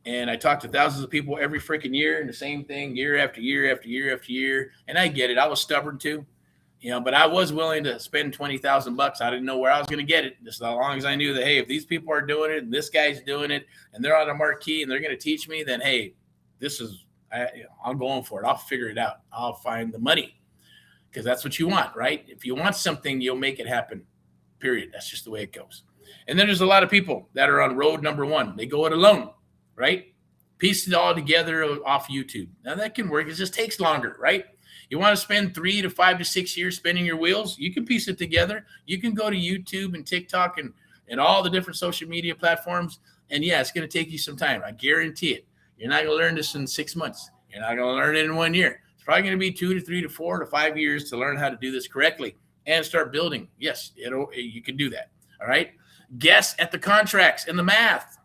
And I talk to thousands of people every freaking year, and the same thing year after year after year after year. And I get it. I was stubborn too, but I was willing to spend $20,000. I didn't know where I was going to get it. Just as long as I knew that, hey, if these people are doing it and this guy's doing it and they're on a marquee and they're going to teach me, then, hey, I'm going for it. I'll figure it out. I'll find the money, because that's what you want, right? If you want something, you'll make it happen, period. That's just the way it goes. And then there's a lot of people that are on road number one. They go it alone, right? Piece it all together off YouTube. Now that can work. It just takes longer, right? You want to spend 3 to 5 to 6 years spinning your wheels? You can piece it together. You can go to YouTube and TikTok and all the different social media platforms. And yeah, it's going to take you some time. I guarantee it. You're not going to learn this in 6 months. You're not going to learn it in 1 year. It's probably going to be 2 to 3 to 4 to 5 years to learn how to do this correctly and start building. Yes, you can do that. All right. Guess at the contracts and the math.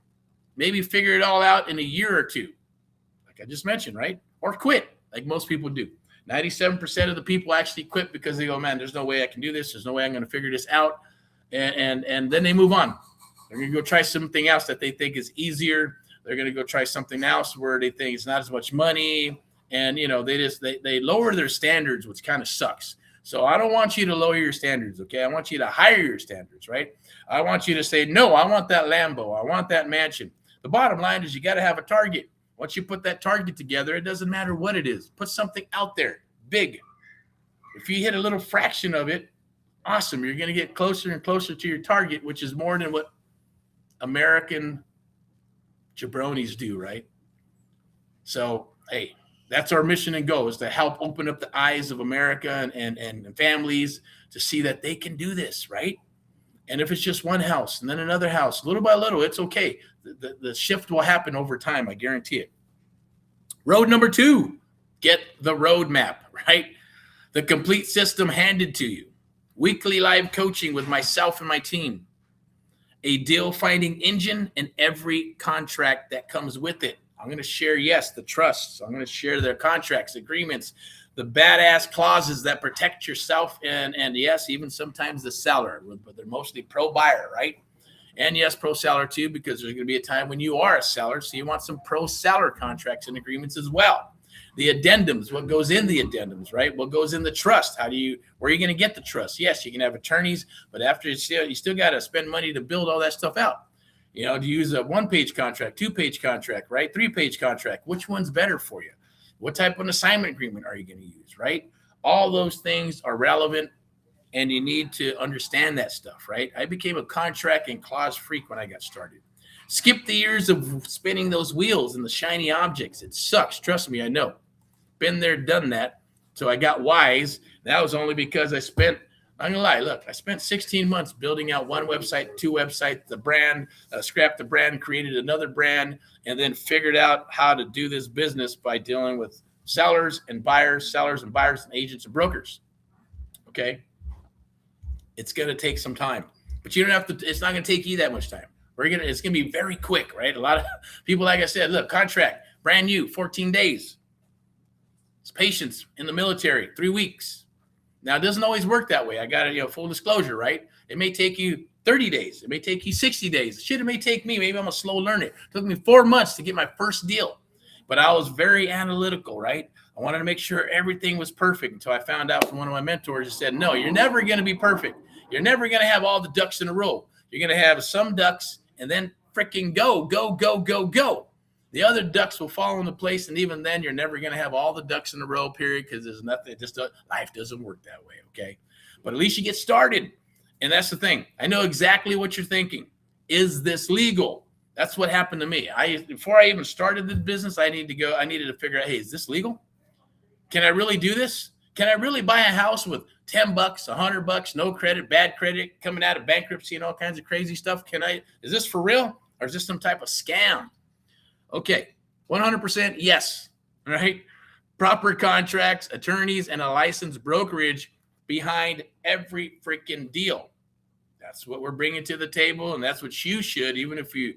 Maybe figure it all out in a year or two, like I just mentioned, right? Or quit, like most people do. 97% of the people actually quit because they go, man, there's no way I can do this. There's no way I'm going to figure this out. And then they move on. They're going to go try something else that they think is easier. They're going to go try something else where they think it's not as much money. And, they lower their standards, which kind of sucks. So I don't want you to lower your standards, okay? I want you to higher your standards, right? I want you to say, no, I want that Lambo. I want that mansion. The bottom line is you got to have a target. Once you put that target together, it doesn't matter what it is. Put something out there, big. If you hit a little fraction of it, awesome. You're going to get closer and closer to your target, which is more than what American jabronis do, right? So, hey, that's our mission and goal, is to help open up the eyes of America and families to see that they can do this, right? And if it's just one house and then another house, little by little, it's okay. The shift will happen over time. I guarantee it. Road number 2, get the roadmap, right? The complete system handed to you. Weekly live coaching with myself and my team. A deal finding engine and every contract that comes with it. I'm going to share, yes, the trusts. I'm going to share their contracts, agreements, the badass clauses that protect yourself and yes, even sometimes the seller, but they're mostly pro buyer, right? And yes, pro seller too, because there's going to be a time when you are a seller. So you want some pro seller contracts and agreements as well. The addendums, what goes in the addendums, right? What goes in the trust? Where are you going to get the trust? Yes, you can have attorneys, but after you still got to spend money to build all that stuff out. To use a 1-page contract, 2-page contract, right? 3-page contract. Which one's better for you? What type of an assignment agreement are you going to use, right? All those things are relevant, and you need to understand that stuff, right? I became a contract and clause freak when I got started. Skip the years of spinning those wheels and the shiny objects. It sucks. Trust me, I know. Been there, done that. So I got wise. That was only because I'm going to lie. Look, I spent 16 months building out 1 website, 2 websites, the brand, scrapped the brand, created another brand, and then figured out how to do this business by dealing with sellers and buyers and agents and brokers. Okay. It's going to take some time, but you don't have to, it's not going to take you that much time. It's going to be very quick, right? A lot of people, like I said, look, contract, brand new, 14 days. It's patience in the military, 3 weeks. Now, it doesn't always work that way. I got to, full disclosure, right? It may take you 30 days. It may take you 60 days. Shit, it may take me. Maybe I'm a slow learner. It took me 4 months to get my first deal. But I was very analytical, right? I wanted to make sure everything was perfect until I found out from one of my mentors who said, no, you're never going to be perfect. You're never going to have all the ducks in a row. You're going to have some ducks and then freaking go. The other ducks will fall into place, and even then, you're never going to have all the ducks in a row, period, because there's nothing. Life doesn't work that way, okay? But at least you get started, and that's the thing. I know exactly what you're thinking. Is this legal? That's what happened to me. Before I even started the business, I needed to figure out, hey, is this legal? Can I really do this? Can I really buy a house with $10, $100, no credit, bad credit, coming out of bankruptcy and all kinds of crazy stuff? Is this for real, or is this some type of scam? Okay, 100% yes, right? Proper contracts, attorneys, and a licensed brokerage behind every freaking deal. That's what we're bringing to the table, and that's what you should. Even if you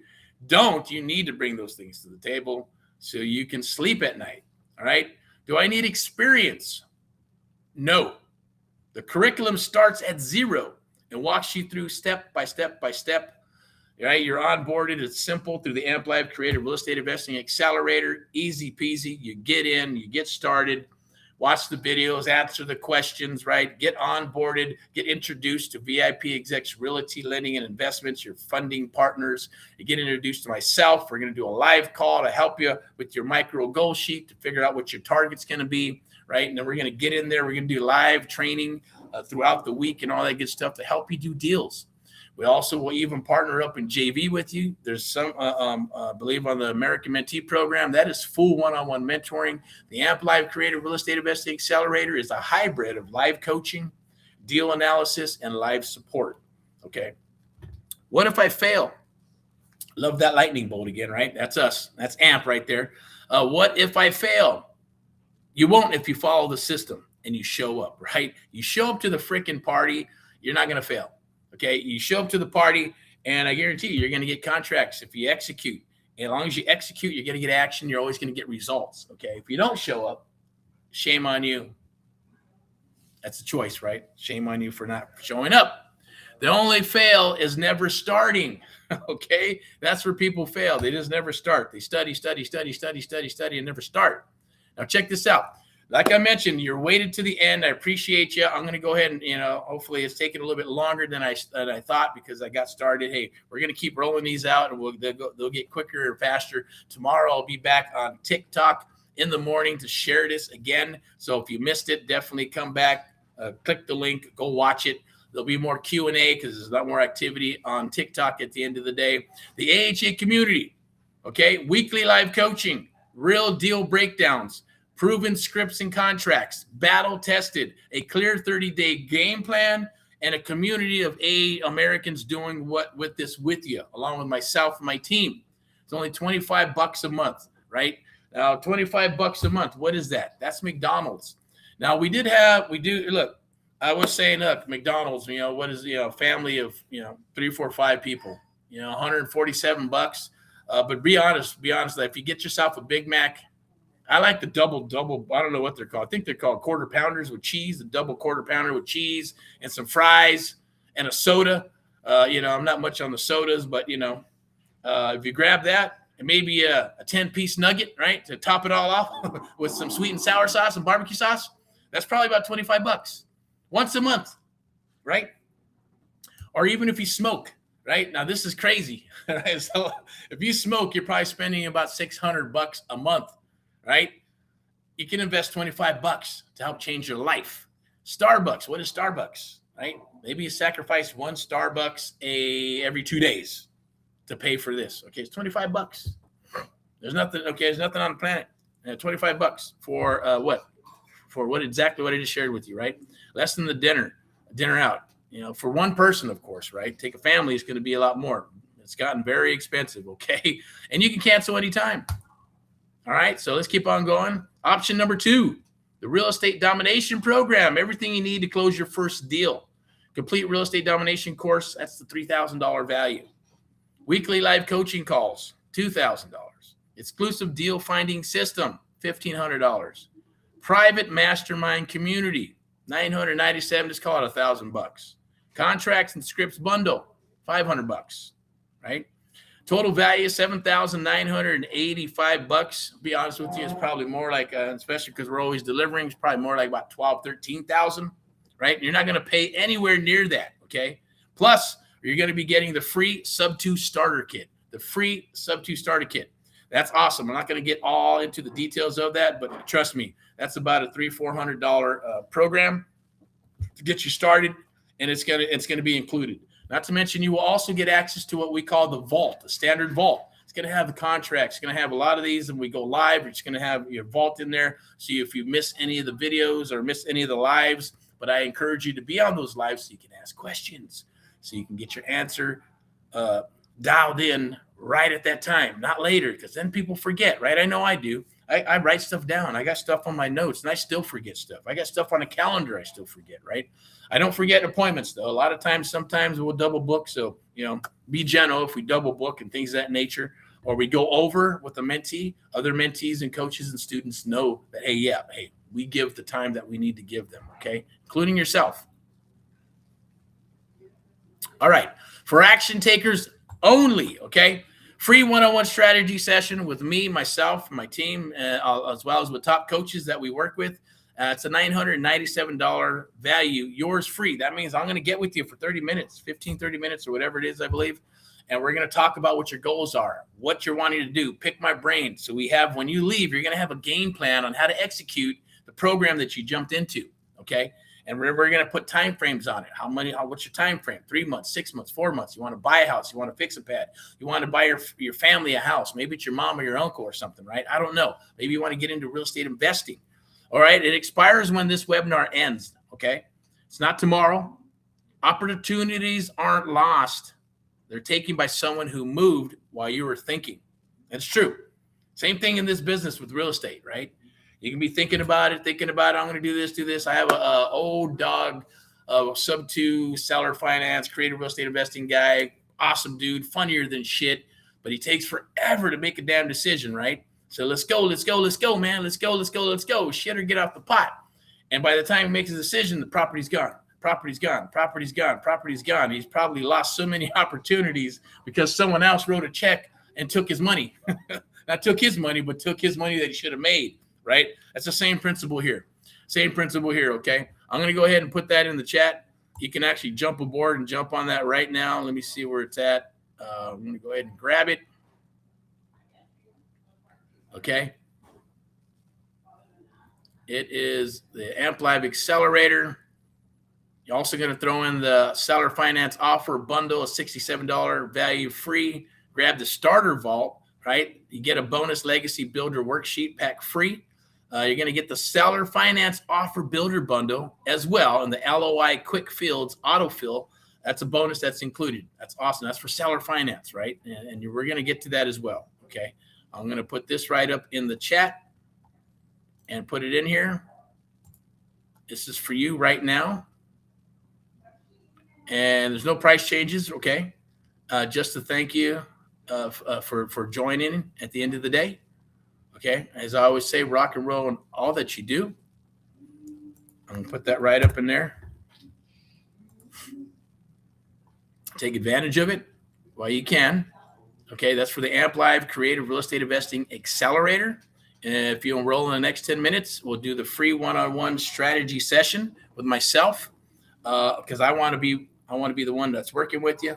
don't, you need to bring those things to the table so you can sleep at night. All right. Do I need experience? No. The curriculum starts at 0 and walks you through step by step by step. Right, you're onboarded. It's simple through the Amp Live Creative Real Estate Investing Accelerator. Easy peasy. You get in, you get started, watch the videos, answer the questions, right? Get onboarded, get introduced to VIP Execs, Realty, Lending, and Investments, your funding partners. You get introduced to myself. We're going to do a live call to help you with your micro goal sheet to figure out what your target's going to be, right? And then we're going to get in there. We're going to do live training throughout the week and all that good stuff to help you do deals. We also will even partner up in JV with you. There's some, I believe, on the American Mentee program. That is full one-on-one mentoring. The Amp Live Creative Real Estate Investing Accelerator is a hybrid of live coaching, deal analysis, and live support. Okay. What if I fail? Love that lightning bolt again, right? That's us. That's Amp right there. What if I fail? You won't if you follow the system and you show up, right? You show up to the freaking party, you're not going to fail. Okay, you show up to the party, and I guarantee you, you're going to get contracts if you execute. And as long as you execute, you're going to get action. You're always going to get results. Okay, if you don't show up, shame on you. That's a choice, right? Shame on you for not showing up. The only fail is never starting. Okay, that's where people fail. They just never start. They study, and never start. Now check this out. Like I mentioned, you're waited to the end. I appreciate you. I'm going to go ahead and, hopefully it's taking a little bit longer than I thought because I got started. Hey, we're going to keep rolling these out, and they'll get quicker and faster. Tomorrow I'll be back on TikTok in the morning to share this again. So if you missed it, definitely come back, click the link, go watch it. There'll be more Q&A because there's a lot more activity on TikTok at the end of the day. The AHA community, okay, weekly live coaching, real deal breakdowns, proven scripts and contracts, battle-tested, a clear 30-day game plan, and a community of Americans doing what with this with you, along with myself and my team. It's only $25 a month, right? Now, $25 a month, what is that? That's McDonald's. Now, look, I was saying, look, McDonald's, what is, family of, 3, 4, 5 people, $147. But be honest, if you get yourself a Big Mac, I like the double. I don't know what they're called. I think they're called quarter pounders with cheese, the double quarter pounder with cheese and some fries and a soda. I'm not much on the sodas, but, if you grab that and maybe a 10-piece nugget, right, to top it all off with some sweet and sour sauce and barbecue sauce, that's probably about $25 once a month, right? Or even if you smoke, right? Now, this is crazy. Right? So if you smoke, you're probably spending about $600 a month. Right? You can invest $25 to help change your life. Starbucks. What is Starbucks? Right? Maybe you sacrifice one Starbucks every 2 days to pay for this. Okay, it's $25. There's nothing on the planet. $25 for what? For exactly what I just shared with you, right? Less than the dinner out. For one person, of course, right? Take a family, it's going to be a lot more. It's gotten very expensive, okay? And you can cancel anytime. All right, so let's keep on going. Option number 2, the Real Estate Domination Program. Everything you need to close your first deal. Complete Real Estate Domination course, that's the $3,000 value. Weekly live coaching calls, $2,000. Exclusive deal finding system, $1,500. Private mastermind community, $997. Just call it $1,000. Contracts and scripts bundle, $500. Right? Total value, $7,985. Be honest with you, it's probably more like, especially because we're always delivering, it's probably more like about $12,000, $13,000, right? You're not going to pay anywhere near that, okay? Plus, you're going to be getting the free Sub-2 starter kit, That's awesome. I'm not going to get all into the details of that, but trust me, that's about a $300-$400 program to get you started, and it's going to be included. Not to mention, you will also get access to what we call the vault, the standard vault. It's going to have the contracts. It's going to have a lot of these, and we go live. It's going to have your vault in there. So if you miss any of the videos or miss any of the lives, but I encourage you to be on those lives so you can ask questions, so you can get your answer dialed in right at that time, not later, because then people forget, right? I know I do. I write stuff down. I got stuff on my notes and I still forget stuff. I got stuff on a calendar I still forget, right? I don't forget appointments though. A lot of times, sometimes we'll double book. So, be gentle if we double book and things of that nature, or we go over with a mentee. Other mentees and coaches and students know that, hey, we give the time that we need to give them, okay? Including yourself. All right. For action takers only, okay? Free one-on-one strategy session with me, myself, my team, as well as with top coaches that we work with. It's a $997 value, yours free. That means I'm going to get with you for 30 minutes, 30 minutes or whatever it is, I believe. And we're going to talk about what your goals are, what you're wanting to do, pick my brain. So we have, when you leave, you're going to have a game plan on how to execute the program that you jumped into, okay? And we're going to put time frames on it. What's your time frame? 3 months, 6 months, 4 months. You want to buy a house. You want to fix a pad. You want to buy your family a house. Maybe it's your mom or your uncle or something, right? I don't know. Maybe you want to get into real estate investing. All right. It expires when this webinar ends. Okay. It's not tomorrow. Opportunities aren't lost. They're taken by someone who moved while you were thinking. It's true. Same thing in this business with real estate, right? You can be thinking about it. I'm going to do this. I have a old dog, sub 2 seller finance, creative real estate investing guy. Awesome dude, funnier than shit, but he takes forever to make a damn decision, right? So let's go, man. Let's go. Shit or get off the pot. And by the time he makes a decision, the property's gone. Property's gone. He's probably lost so many opportunities because someone else wrote a check and took his money. Not took his money, but took his money that he should have made. Right? That's the same principle here. Okay? I'm going to go ahead and put that in the chat. You can actually jump aboard and jump on that right now. Let me see where it's at. I'm going to go ahead and grab it. Okay? It is the Amp Live Accelerator. You're also going to throw in the Seller Finance Offer Bundle, a $67 value free. Grab the Starter Vault, right? You get a bonus Legacy Builder worksheet pack free. You're going to get the Seller Finance Offer Builder Bundle as well, and the LOI Quick Fields Autofill. That's a bonus that's included. That's awesome. That's for seller finance, right? And we're going to get to that as well, okay? I'm going to put this right up in the chat and put it in here. This is for you right now. And there's no price changes, okay? Just to thank you for joining at the end of the day. Okay, as I always say, rock and roll in all that you do. I'm going to put that right up in there. Take advantage of it while you can. Okay, that's for the Amp Live Creative Real Estate Investing Accelerator. And if you enroll in the next 10 minutes, we'll do the free one-on-one strategy session with myself because I want to be the one that's working with you.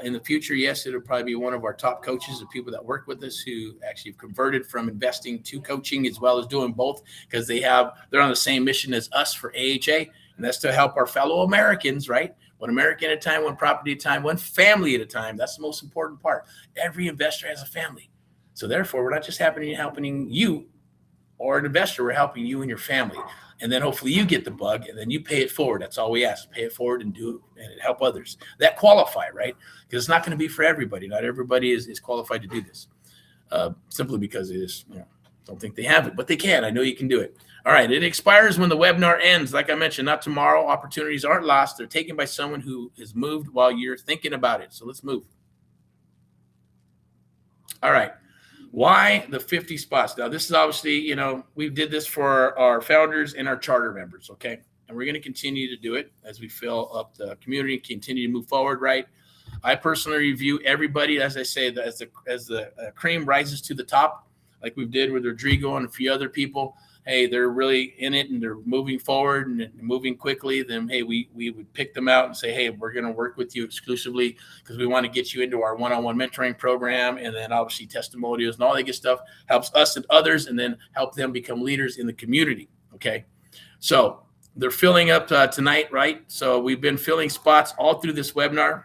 In the future, yes, it'll probably be one of our top coaches, the people that work with us who actually have converted from investing to coaching as well as doing both because they're on the same mission as us for AHA, and that's to help our fellow Americans, right? One American at a time, one property at a time, one family at a time. That's the most important part. Every investor has a family. So therefore, we're not just helping you or an investor, we're helping you and your family. And then hopefully you get the bug and then you pay it forward. That's all we ask. Pay it forward and do it and help others that qualify, right? Because it's not going to be for everybody. Not everybody is qualified to do this simply because it is, don't think they have it, but they can. I know you can do it. All right. It expires when the webinar ends. Like I mentioned, not tomorrow. Opportunities aren't lost. They're taken by someone who has moved while you're thinking about it. So let's move. All right. Why the 50 spots? Now, this is obviously, we did this for our founders and our charter members, okay? And we're going to continue to do it as we fill up the community, continue to move forward, right? I personally review everybody, as I say, as the cream rises to the top, like we did with Rodrigo and a few other people. Hey, they're really in it and they're moving forward and moving quickly. Then, hey, we would pick them out and say, hey, we're going to work with you exclusively because we want to get you into our one-on-one mentoring program. And then obviously testimonials and all that good stuff helps us and others and then help them become leaders in the community. Okay. So they're filling up tonight, right? So we've been filling spots all through this webinar.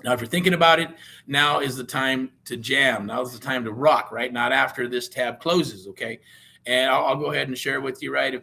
Now, if you're thinking about it, now is the time to jam. Now is the time to rock, right? Not after this tab closes. Okay. And I'll go ahead and share with you, right?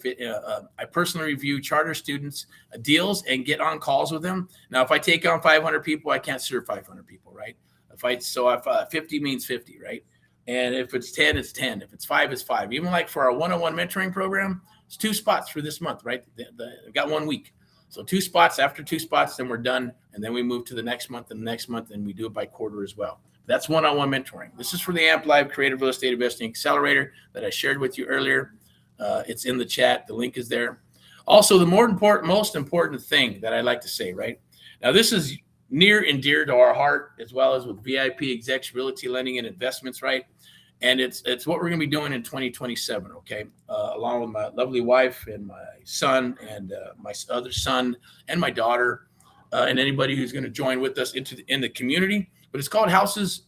I personally review charter students' deals and get on calls with them. Now, if I take on 500 people, I can't serve 500 people, right? If 50 means 50, right? And if it's 10, it's 10. If it's 5, it's 5. Even like for our one-on-one mentoring program, it's 2 spots for this month, right? They've got 1 week. So 2 spots. After 2 spots, then we're done. And then we move to the next month and the next month, and we do it by quarter as well. That's one-on-one mentoring. This is for the Amp Live Creative Real Estate Investing Accelerator that I shared with you earlier. It's in the chat. The link is there. Also, the most important thing that I like to say, right? Now, this is near and dear to our heart, as well as with VIP Execs, Realty Lending and Investments, right? And it's what we're going to be doing in 2027, okay? Along with my lovely wife and my son and my other son and my daughter and anybody who's going to join with us in the community. But it's called Houses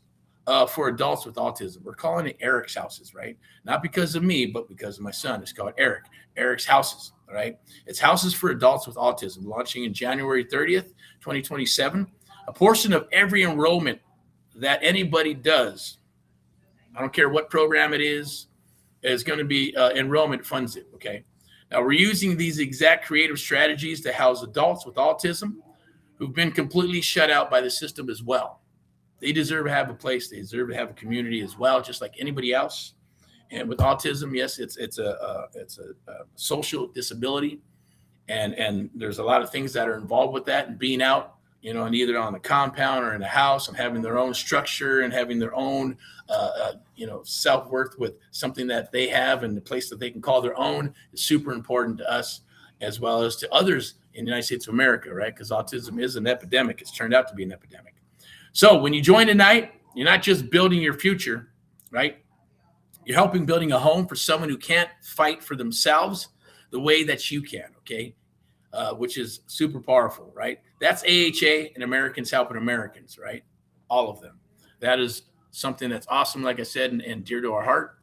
for Adults with Autism. We're calling it Erick's Houses, right? Not because of me, but because of my son. It's called Erick. Erick's Houses, all right? It's Houses for Adults with Autism, launching in January 30th, 2027. A portion of every enrollment that anybody does, I don't care what program it is going to be enrollment funds it, okay? Now, we're using these exact creative strategies to house adults with autism who've been completely shut out by the system as well. They deserve to have a place. They deserve to have a community as well, just like anybody else. And with autism, yes, it's a social disability, and there's a lot of things that are involved with that, and being out, and either on the compound or in the house, and having their own structure and having their own, self-worth with something that they have and the place that they can call their own is super important to us, as well as to others in the United States of America, right? Because autism is an epidemic. It's turned out to be an epidemic. So when you join tonight, you're not just building your future, right? You're helping building a home for someone who can't fight for themselves the way that you can, okay? Which is super powerful, right? That's AHA and Americans Helping Americans, right? All of them. That is something that's awesome, like I said, and dear to our heart.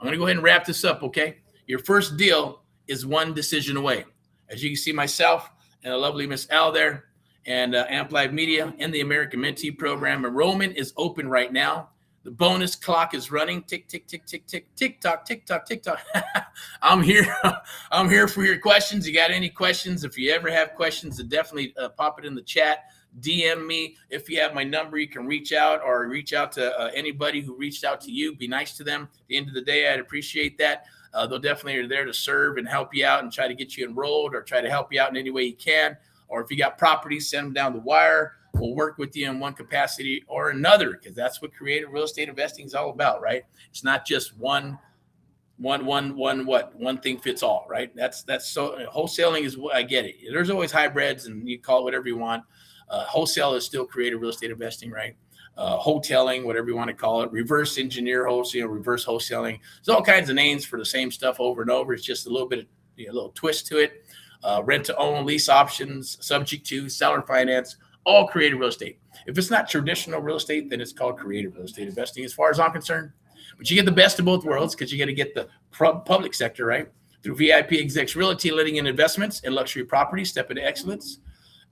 I'm going to go ahead and wrap this up, okay? Your first deal is one decision away. As you can see, myself and the lovely Miss Al there, and Amp Live Media and the American Mentee Program. Enrollment is open right now. The bonus clock is running. Tick, tick, tick, tick, tick, tick tock, tick tock, tick tock. I'm here. I'm here for your questions. You got any questions? If you ever have questions, definitely pop it in the chat. DM me. If you have my number, you can reach out or reach out to anybody who reached out to you. Be nice to them. At the end of the day, I'd appreciate that. They'll definitely are there to serve and help you out and try to get you enrolled or try to help you out in any way you can. Or if you got properties, send them down the wire. We'll work with you in one capacity or another, because that's what creative real estate investing is all about, right? It's not just one thing fits all, right? That's so wholesaling is what I get it. There's always hybrids, and you call it whatever you want. Wholesale is still creative real estate investing, right? Hoteling, whatever you want to call it, reverse engineer wholesale, reverse wholesaling. There's all kinds of names for the same stuff over and over. It's just a little bit of a little twist to it. Rent to own, lease options, subject to, seller finance, all creative real estate. If it's not traditional real estate, then it's called creative real estate investing as far as I'm concerned. But you get the best of both worlds, because you got to get the public sector, right? Through VIP Execs, Realty Lending and Investments, and luxury properties, step into excellence.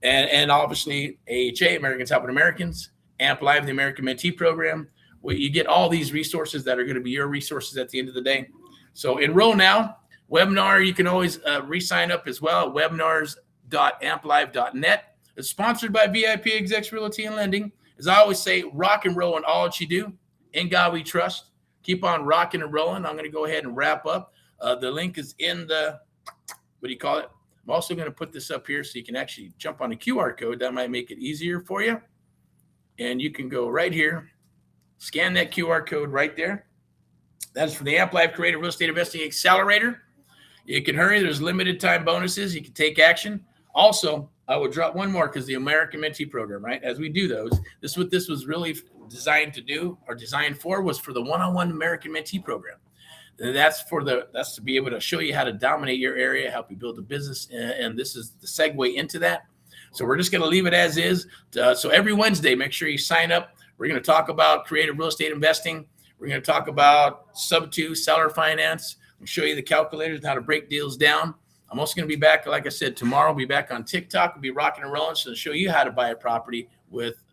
And obviously AHA, Americans Helping Americans, Amp Live, the American Mentee Program, where you get all these resources that are going to be your resources at the end of the day. So enroll now. Webinar, you can always re-sign up as well at webinars.amplive.net. It's sponsored by VIP Execs Realty and Lending. As I always say, rock and roll in all that you do. In God we trust. Keep on rocking and rolling. I'm going to go ahead and wrap up. The link is in the, I'm also going to put this up here so you can actually jump on the QR code. That might make it easier for you. And you can go right here, scan that QR code right there. That is for the Amp Live Creative Real Estate Investing Accelerator. You can hurry. There's limited time bonuses. You can take action. Also, I will drop one more, because the American Mentee Program, right? As we do those, this is what this was really designed to do, or designed for, was for the one-on-one American Mentee Program. And that's to be able to show you how to dominate your area, help you build a business, and this is the segue into that. So we're just going to leave it as is. So every Wednesday, make sure you sign up. We're going to talk about creative real estate investing. We're going to talk about sub-2 seller finance. I'll show you the calculators and how to break deals down. I'm also going to be back, like I said, tomorrow. I'll be back on TikTok. We'll be rocking and rolling, so to show you how to buy a property with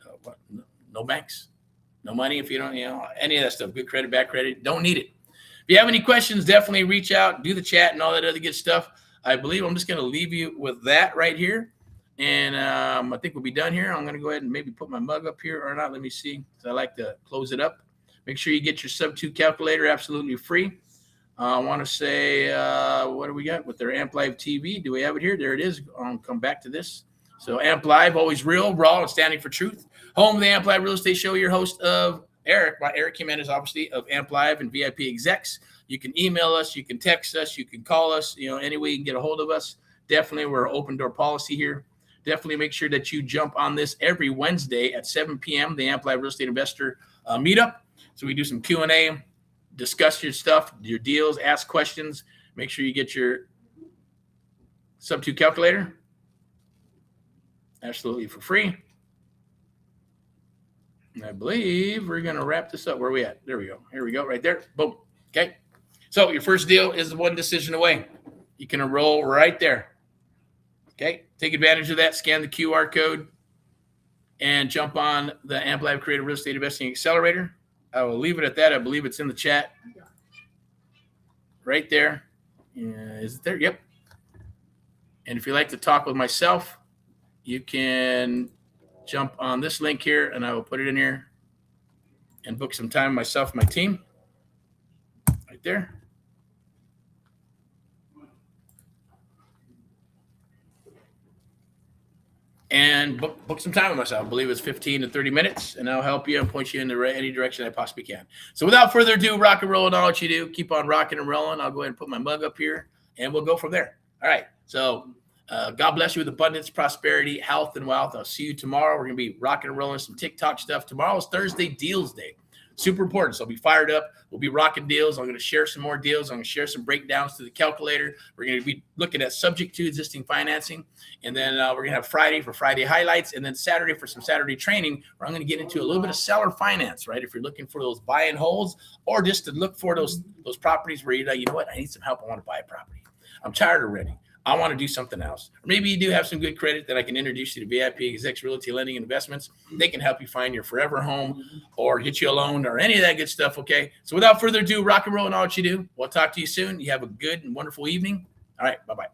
no banks, no money. If you don't, any of that stuff, good credit, bad credit, don't need it. If you have any questions, definitely reach out, do the chat and all that other good stuff. I believe I'm just going to leave you with that right here. And I think we'll be done here. I'm going to go ahead and maybe put my mug up here or not. Let me see. I like to close it up. Make sure you get your sub-2 calculator absolutely free. I want to say, what do we got with their Amp Live TV? Do we have it here? There it is. I'll come back to this. So Amp Live, always real, raw, and standing for truth. Home of the Amp Live Real Estate Show. Your host of Erick Jimenez, obviously, of Amp Live and VIP Execs. You can email us. You can text us. You can call us. Any way you can get a hold of us. Definitely, we're an open door policy here. Definitely make sure that you jump on this every Wednesday at 7 p.m., the Amp Live Real Estate Investor Meetup. So we do some Q&A, discuss your stuff, your deals, ask questions. Make sure you get your sub-2 calculator absolutely for free. And I believe we're going to wrap this up. Where are we at? There we go. Here we go. Right there. Boom. Okay. So your first deal is one decision away. You can enroll right there. Okay. Take advantage of that. Scan the QR code and jump on the Amp Live Creative Real Estate Investing Accelerator. I will leave it at that. I believe it's in the chat. Right there. Is it there? Yep. And if you like to talk with myself, you can jump on this link here, and I will put it in here and book some time with myself and my team. Right there. And book some time with myself. I believe it's 15 to 30 minutes, and I'll help you and point you in any direction I possibly can. So without further ado, rock and roll and all what you do. Keep on rocking and rolling. I'll go ahead and put my mug up here, and we'll go from there. All right. So God bless you with abundance, prosperity, health, and wealth. I'll see you tomorrow. We're going to be rocking and rolling some TikTok stuff. Tomorrow is Thursday Deals Day. Super important. So I'll be fired up. We'll be rocking deals. I'm going to share some more deals. I'm going to share some breakdowns to the calculator. We're going to be looking at subject to existing financing. And then we're going to have Friday for Friday highlights. And then Saturday for some Saturday training, where I'm going to get into a little bit of seller finance, right? If you're looking for those buy and holds, or just to look for those properties where you're like, you know what? I need some help. I want to buy a property. I'm tired of renting. I want to do something else. Or maybe you do have some good credit that I can introduce you to VIP Execs Realty Lending and Investments. They can help you find your forever home or get you a loan or any of that good stuff, okay? So without further ado, rock and roll and all what you do. We'll talk to you soon. You have a good and wonderful evening. All right, bye-bye.